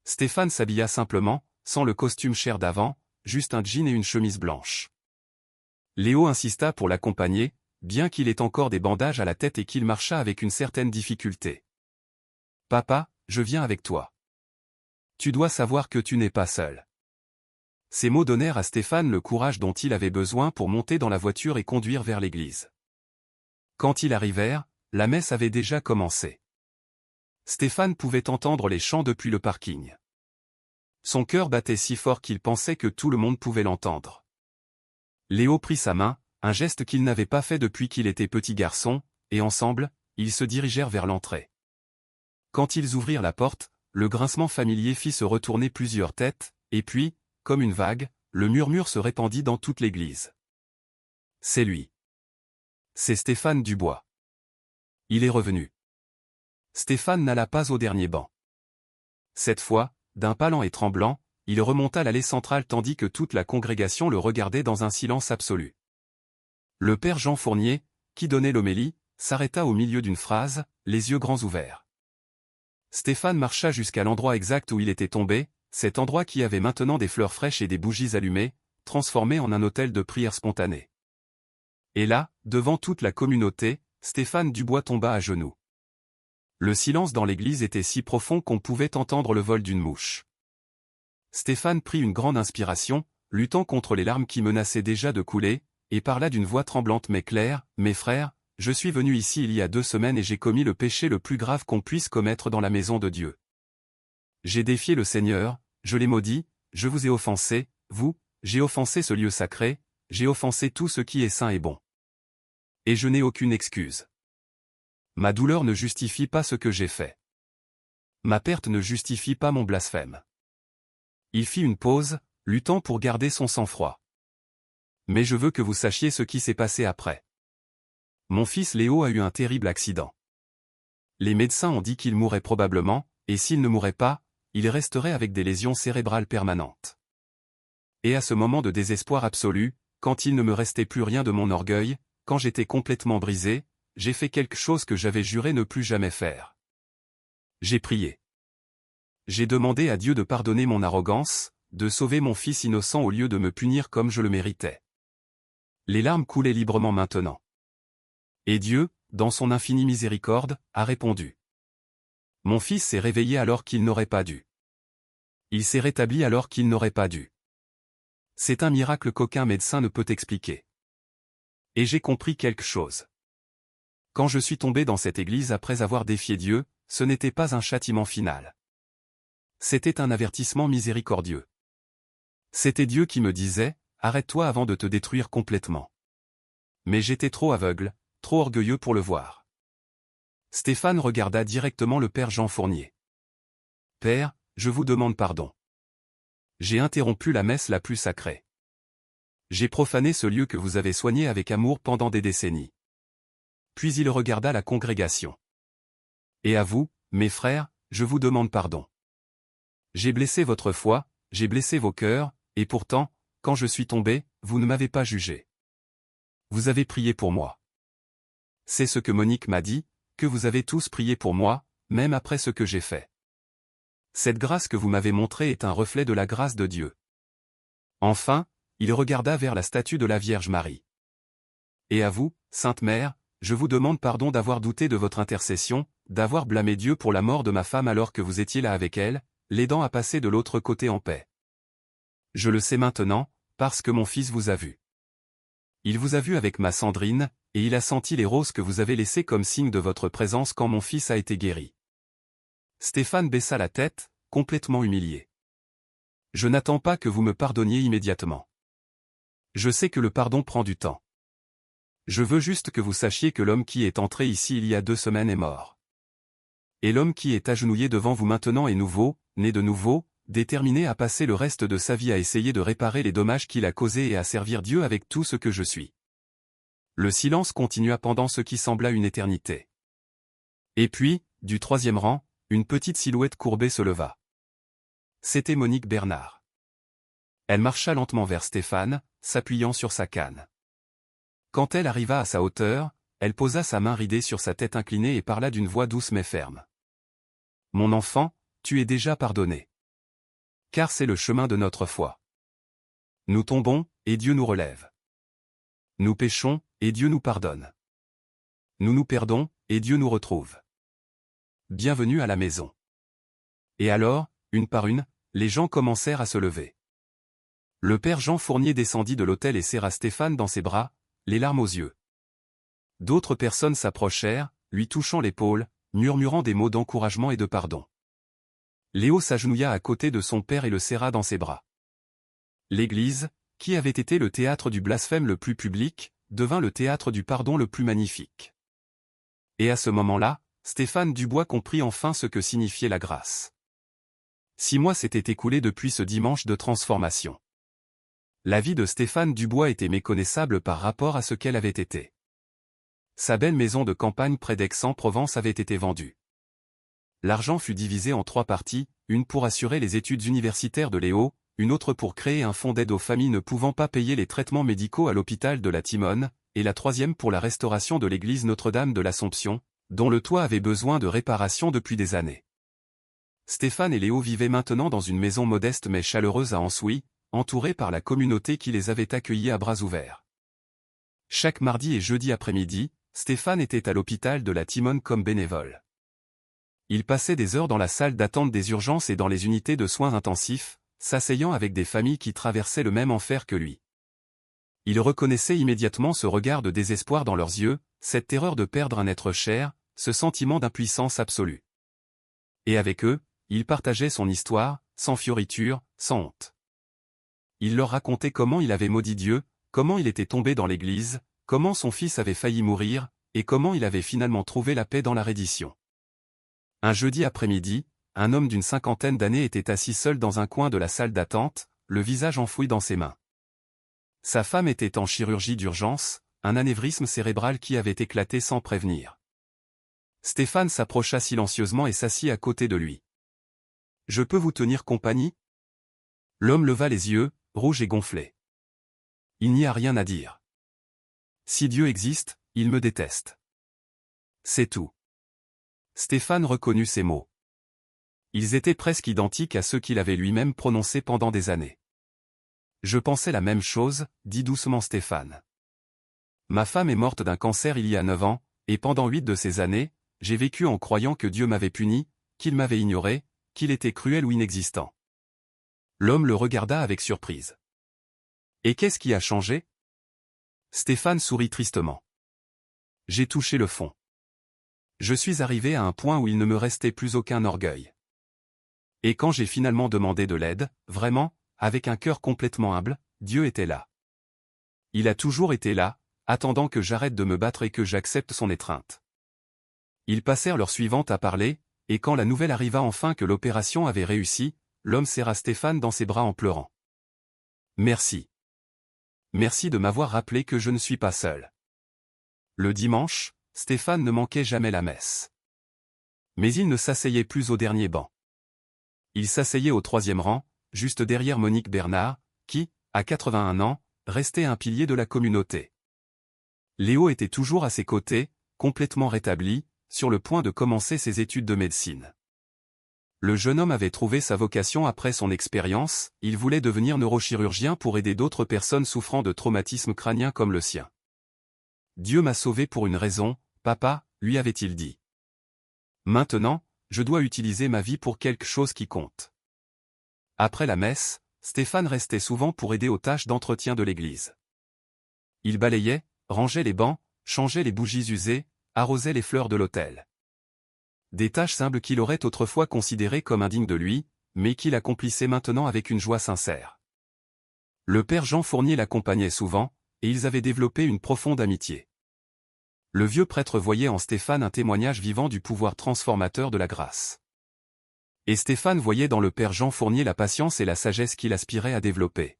Stéphane s'habilla simplement, sans le costume cher d'avant, juste un jean et une chemise blanche. Léo insista pour l'accompagner, bien qu'il ait encore des bandages à la tête et qu'il marchât avec une certaine difficulté. « Papa, je viens avec toi. Tu dois savoir que tu n'es pas seul. » Ces mots donnèrent à Stéphane le courage dont il avait besoin pour monter dans la voiture et conduire vers l'église. Quand ils arrivèrent, la messe avait déjà commencé. Stéphane pouvait entendre les chants depuis le parking. Son cœur battait si fort qu'il pensait que tout le monde pouvait l'entendre. Léo prit sa main, un geste qu'il n'avait pas fait depuis qu'il était petit garçon, et ensemble, ils se dirigèrent vers l'entrée. Quand ils ouvrirent la porte, le grincement familier fit se retourner plusieurs têtes, et puis, comme une vague, le murmure se répandit dans toute l'église. « C'est lui. C'est Stéphane Dubois. Il est revenu. » Stéphane n'alla pas au dernier banc. Cette fois, d'un pas lent et tremblant, il remonta l'allée centrale tandis que toute la congrégation le regardait dans un silence absolu. Le père Jean Fournier, qui donnait l'homélie, s'arrêta au milieu d'une phrase, les yeux grands ouverts. Stéphane marcha jusqu'à l'endroit exact où il était tombé, cet endroit qui avait maintenant des fleurs fraîches et des bougies allumées, transformé en un autel de prière spontanée. Et là, devant toute la communauté, Stéphane Dubois tomba à genoux. Le silence dans l'église était si profond qu'on pouvait entendre le vol d'une mouche. Stéphane prit une grande inspiration, luttant contre les larmes qui menaçaient déjà de couler, et parla d'une voix tremblante mais claire, « Mes frères, je suis venu ici il y a 2 semaines et j'ai commis le péché le plus grave qu'on puisse commettre dans la maison de Dieu. J'ai défié le Seigneur, je l'ai maudit, je vous ai offensé, vous, j'ai offensé ce lieu sacré, j'ai offensé tout ce qui est saint et bon. Et je n'ai aucune excuse. Ma douleur ne justifie pas ce que j'ai fait. Ma perte ne justifie pas mon blasphème. » Il fit une pause, luttant pour garder son sang-froid. « Mais je veux que vous sachiez ce qui s'est passé après. Mon fils Léo a eu un terrible accident. Les médecins ont dit qu'il mourrait probablement, et s'il ne mourait pas, il resterait avec des lésions cérébrales permanentes. Et à ce moment de désespoir absolu, quand il ne me restait plus rien de mon orgueil, quand j'étais complètement brisé, j'ai fait quelque chose que j'avais juré ne plus jamais faire. J'ai prié. J'ai demandé à Dieu de pardonner mon arrogance, de sauver mon fils innocent au lieu de me punir comme je le méritais. Les larmes coulaient librement maintenant. Et Dieu, dans son infinie miséricorde, a répondu. Mon fils s'est réveillé alors qu'il n'aurait pas dû. Il s'est rétabli alors qu'il n'aurait pas dû. C'est un miracle qu'aucun médecin ne peut expliquer. Et j'ai compris quelque chose. Quand je suis tombé dans cette église après avoir défié Dieu, ce n'était pas un châtiment final. C'était un avertissement miséricordieux. C'était Dieu qui me disait, arrête-toi avant de te détruire complètement. Mais j'étais trop aveugle, trop orgueilleux pour le voir. Stéphane regarda directement le père Jean Fournier. Père, je vous demande pardon. J'ai interrompu la messe la plus sacrée. J'ai profané ce lieu que vous avez soigné avec amour pendant des décennies. Puis il regarda la congrégation. Et à vous, mes frères, je vous demande pardon. J'ai blessé votre foi, j'ai blessé vos cœurs, et pourtant, quand je suis tombé, vous ne m'avez pas jugé. Vous avez prié pour moi. C'est ce que Monique m'a dit, que vous avez tous prié pour moi, même après ce que j'ai fait. Cette grâce que vous m'avez montrée est un reflet de la grâce de Dieu. Enfin, il regarda vers la statue de la Vierge Marie. Et à vous, Sainte Mère, je vous demande pardon d'avoir douté de votre intercession, d'avoir blâmé Dieu pour la mort de ma femme alors que vous étiez là avec elle, l'aidant à passer de l'autre côté en paix. Je le sais maintenant, parce que mon fils vous a vu. Il vous a vu avec ma Sandrine, et il a senti les roses que vous avez laissées comme signe de votre présence quand mon fils a été guéri. Stéphane baissa la tête, complètement humilié. Je n'attends pas que vous me pardonniez immédiatement. Je sais que le pardon prend du temps. Je veux juste que vous sachiez que l'homme qui est entré ici il y a 2 semaines est mort. Et l'homme qui est agenouillé devant vous maintenant est nouveau, né de nouveau, déterminé à passer le reste de sa vie à essayer de réparer les dommages qu'il a causés et à servir Dieu avec tout ce que je suis. Le silence continua pendant ce qui sembla une éternité. Et puis, du 3e rang, une petite silhouette courbée se leva. C'était Monique Bernard. Elle marcha lentement vers Stéphane, s'appuyant sur sa canne. Quand elle arriva à sa hauteur, elle posa sa main ridée sur sa tête inclinée et parla d'une voix douce mais ferme. « Mon enfant, tu es déjà pardonné. Car c'est le chemin de notre foi. Nous tombons, et Dieu nous relève. Nous péchons, et Dieu nous pardonne. Nous nous perdons, et Dieu nous retrouve. Bienvenue à la maison. » Et alors, une par une, les gens commencèrent à se lever. Le père Jean Fournier descendit de l'autel et serra Stéphane dans ses bras, les larmes aux yeux. D'autres personnes s'approchèrent, lui touchant l'épaule, murmurant des mots d'encouragement et de pardon. Léo s'agenouilla à côté de son père et le serra dans ses bras. L'église, qui avait été le théâtre du blasphème le plus public, devint le théâtre du pardon le plus magnifique. Et à ce moment-là, Stéphane Dubois comprit enfin ce que signifiait la grâce. 6 mois s'étaient écoulés depuis ce dimanche de transformation. La vie de Stéphane Dubois était méconnaissable par rapport à ce qu'elle avait été. Sa belle maison de campagne près d'Aix-en-Provence avait été vendue. L'argent fut divisé en 3 parties, une pour assurer les études universitaires de Léo, une autre pour créer un fonds d'aide aux familles ne pouvant pas payer les traitements médicaux à l'hôpital de la Timone, et la 3e pour la restauration de l'église Notre-Dame de l'Assomption, dont le toit avait besoin de réparation depuis des années. Stéphane et Léo vivaient maintenant dans une maison modeste mais chaleureuse à Ansouis, entourés par la communauté qui les avait accueillis à bras ouverts. Chaque mardi et jeudi après-midi, Stéphane était à l'hôpital de la Timone comme bénévole. Il passait des heures dans la salle d'attente des urgences et dans les unités de soins intensifs, s'asseyant avec des familles qui traversaient le même enfer que lui. Il reconnaissait immédiatement ce regard de désespoir dans leurs yeux, cette terreur de perdre un être cher, ce sentiment d'impuissance absolue. Et avec eux, il partageait son histoire, sans fioriture, sans honte. Il leur racontait comment il avait maudit Dieu, comment il était tombé dans l'église, comment son fils avait failli mourir, et comment il avait finalement trouvé la paix dans la reddition. Un jeudi après-midi, un homme d'une 50aine d'années était assis seul dans un coin de la salle d'attente, le visage enfoui dans ses mains. Sa femme était en chirurgie d'urgence, un anévrisme cérébral qui avait éclaté sans prévenir. Stéphane s'approcha silencieusement et s'assit à côté de lui. « Je peux vous tenir compagnie ?» L'homme leva les yeux, rouge et gonflé. « Il n'y a rien à dire. Si Dieu existe, il me déteste. C'est tout. » Stéphane reconnut ces mots. Ils étaient presque identiques à ceux qu'il avait lui-même prononcés pendant des années. « Je pensais la même chose, » dit doucement Stéphane. « Ma femme est morte d'un cancer il y a 9 ans, et pendant 8 de ces années, j'ai vécu en croyant que Dieu m'avait puni, qu'il m'avait ignoré, qu'il était cruel ou inexistant. » L'homme le regarda avec surprise. « Et qu'est-ce qui a changé ?» Stéphane sourit tristement. « J'ai touché le fond. Je suis arrivé à un point où il ne me restait plus aucun orgueil. Et quand j'ai finalement demandé de l'aide, vraiment, avec un cœur complètement humble, Dieu était là. Il a toujours été là, attendant que j'arrête de me battre et que j'accepte son étreinte. » Ils passèrent l'heure suivante à parler, et quand la nouvelle arriva enfin que l'opération avait réussi, l'homme serra Stéphane dans ses bras en pleurant. « Merci. Merci de m'avoir rappelé que je ne suis pas seul. » Le dimanche, Stéphane ne manquait jamais la messe. Mais il ne s'asseyait plus au dernier banc. Il s'asseyait au 3e rang, juste derrière Monique Bernard, qui, à 81 ans, restait un pilier de la communauté. Léo était toujours à ses côtés, complètement rétabli, sur le point de commencer ses études de médecine. Le jeune homme avait trouvé sa vocation après son expérience, il voulait devenir neurochirurgien pour aider d'autres personnes souffrant de traumatismes crâniens comme le sien. « Dieu m'a sauvé pour une raison, papa, » lui avait-il dit. « Maintenant, je dois utiliser ma vie pour quelque chose qui compte. » Après la messe, Stéphane restait souvent pour aider aux tâches d'entretien de l'église. Il balayait, rangeait les bancs, changeait les bougies usées, arrosait les fleurs de l'autel. Des tâches simples qu'il aurait autrefois considérées comme indignes de lui, mais qu'il accomplissait maintenant avec une joie sincère. Le père Jean Fournier l'accompagnait souvent, et ils avaient développé une profonde amitié. Le vieux prêtre voyait en Stéphane un témoignage vivant du pouvoir transformateur de la grâce. Et Stéphane voyait dans le père Jean Fournier la patience et la sagesse qu'il aspirait à développer.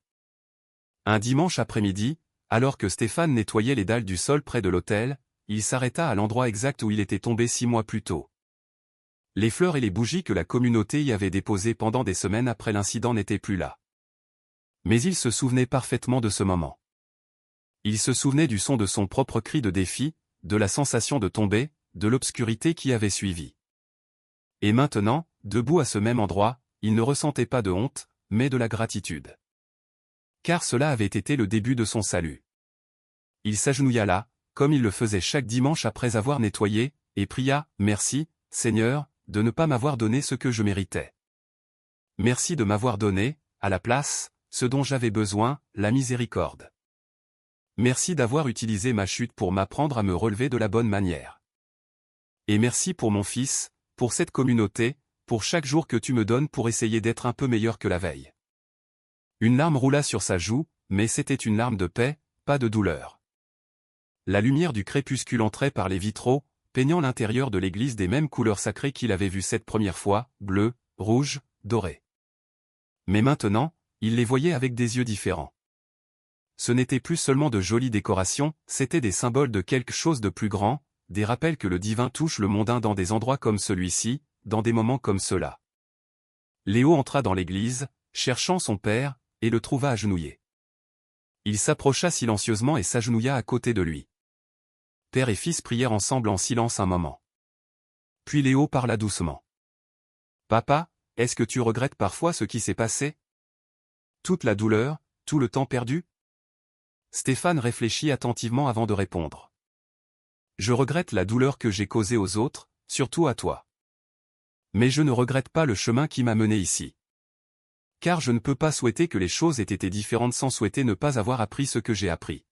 Un dimanche après-midi, alors que Stéphane nettoyait les dalles du sol près de l'autel, il s'arrêta à l'endroit exact où il était tombé 6 mois plus tôt. Les fleurs et les bougies que la communauté y avait déposées pendant des semaines après l'incident n'étaient plus là. Mais il se souvenait parfaitement de ce moment. Il se souvenait du son de son propre cri de défi, de la sensation de tomber, de l'obscurité qui avait suivi. Et maintenant, debout à ce même endroit, il ne ressentait pas de honte, mais de la gratitude. Car cela avait été le début de son salut. Il s'agenouilla là, comme il le faisait chaque dimanche après avoir nettoyé, et pria « Merci, Seigneur, de ne pas m'avoir donné ce que je méritais. Merci de m'avoir donné, à la place, ce dont j'avais besoin, la miséricorde. Merci d'avoir utilisé ma chute pour m'apprendre à me relever de la bonne manière. Et merci pour mon fils, pour cette communauté, pour chaque jour que tu me donnes pour essayer d'être un peu meilleur que la veille. » Une larme roula sur sa joue, mais c'était une larme de paix, pas de douleur. La lumière du crépuscule entrait par les vitraux, peignant l'intérieur de l'église des mêmes couleurs sacrées qu'il avait vues cette première fois, bleu, rouge, doré. Mais maintenant, il les voyait avec des yeux différents. Ce n'était plus seulement de jolies décorations, c'étaient des symboles de quelque chose de plus grand, des rappels que le divin touche le mondain dans des endroits comme celui-ci, dans des moments comme ceux-là. Léo entra dans l'église, cherchant son père, et le trouva agenouillé. Il s'approcha silencieusement et s'agenouilla à côté de lui. Père et fils prièrent ensemble en silence un moment. Puis Léo parla doucement. « Papa, est-ce que tu regrettes parfois ce qui s'est passé? Toute la douleur, tout le temps perdu ?» Stéphane réfléchit attentivement avant de répondre. « Je regrette la douleur que j'ai causée aux autres, surtout à toi. Mais je ne regrette pas le chemin qui m'a mené ici. Car je ne peux pas souhaiter que les choses aient été différentes sans souhaiter ne pas avoir appris ce que j'ai appris.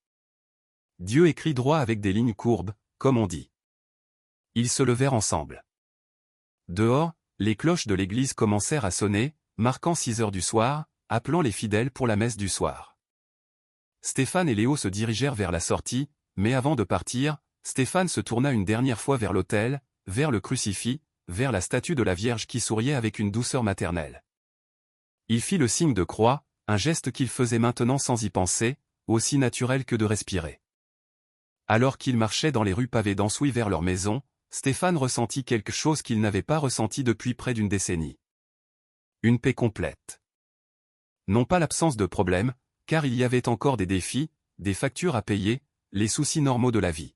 Dieu écrit droit avec des lignes courbes, comme on dit. » Ils se levèrent ensemble. Dehors, les cloches de l'église commencèrent à sonner, marquant 6 heures du soir, appelant les fidèles pour la messe du soir. Stéphane et Léo se dirigèrent vers la sortie, mais avant de partir, Stéphane se tourna une dernière fois vers l'autel, vers le crucifix, vers la statue de la Vierge qui souriait avec une douceur maternelle. Il fit le signe de croix, un geste qu'il faisait maintenant sans y penser, aussi naturel que de respirer. Alors qu'ils marchaient dans les rues pavées d'Ansouis vers leur maison, Stéphane ressentit quelque chose qu'il n'avait pas ressenti depuis près d'une décennie. Une paix complète. Non pas l'absence de problèmes, car il y avait encore des défis, des factures à payer, les soucis normaux de la vie.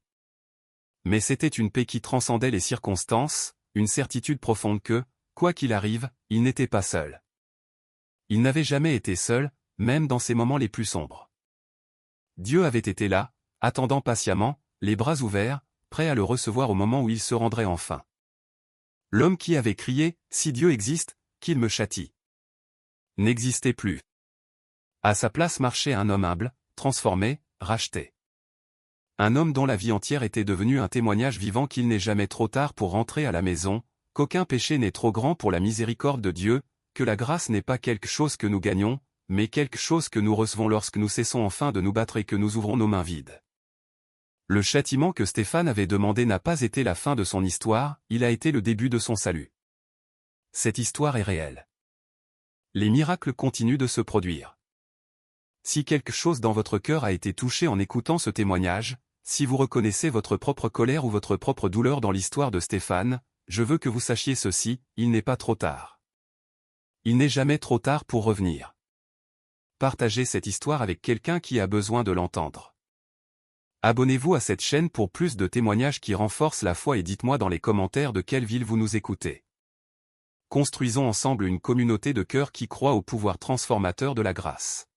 Mais c'était une paix qui transcendait les circonstances, une certitude profonde que, quoi qu'il arrive, il n'était pas seul. Il n'avait jamais été seul, même dans ses moments les plus sombres. Dieu avait été là, attendant patiemment, les bras ouverts, prêt à le recevoir au moment où il se rendrait enfin. L'homme qui avait crié « Si Dieu existe, qu'il me châtie » n'existait plus. À sa place marchait un homme humble, transformé, racheté. Un homme dont la vie entière était devenue un témoignage vivant qu'il n'est jamais trop tard pour rentrer à la maison, qu'aucun péché n'est trop grand pour la miséricorde de Dieu, que la grâce n'est pas quelque chose que nous gagnons, mais quelque chose que nous recevons lorsque nous cessons enfin de nous battre et que nous ouvrons nos mains vides. Le châtiment que Stéphane avait demandé n'a pas été la fin de son histoire, il a été le début de son salut. Cette histoire est réelle. Les miracles continuent de se produire. Si quelque chose dans votre cœur a été touché en écoutant ce témoignage, si vous reconnaissez votre propre colère ou votre propre douleur dans l'histoire de Stéphane, je veux que vous sachiez ceci, il n'est pas trop tard. Il n'est jamais trop tard pour revenir. Partagez cette histoire avec quelqu'un qui a besoin de l'entendre. Abonnez-vous à cette chaîne pour plus de témoignages qui renforcent la foi et dites-moi dans les commentaires de quelle ville vous nous écoutez. Construisons ensemble une communauté de cœur qui croit au pouvoir transformateur de la grâce.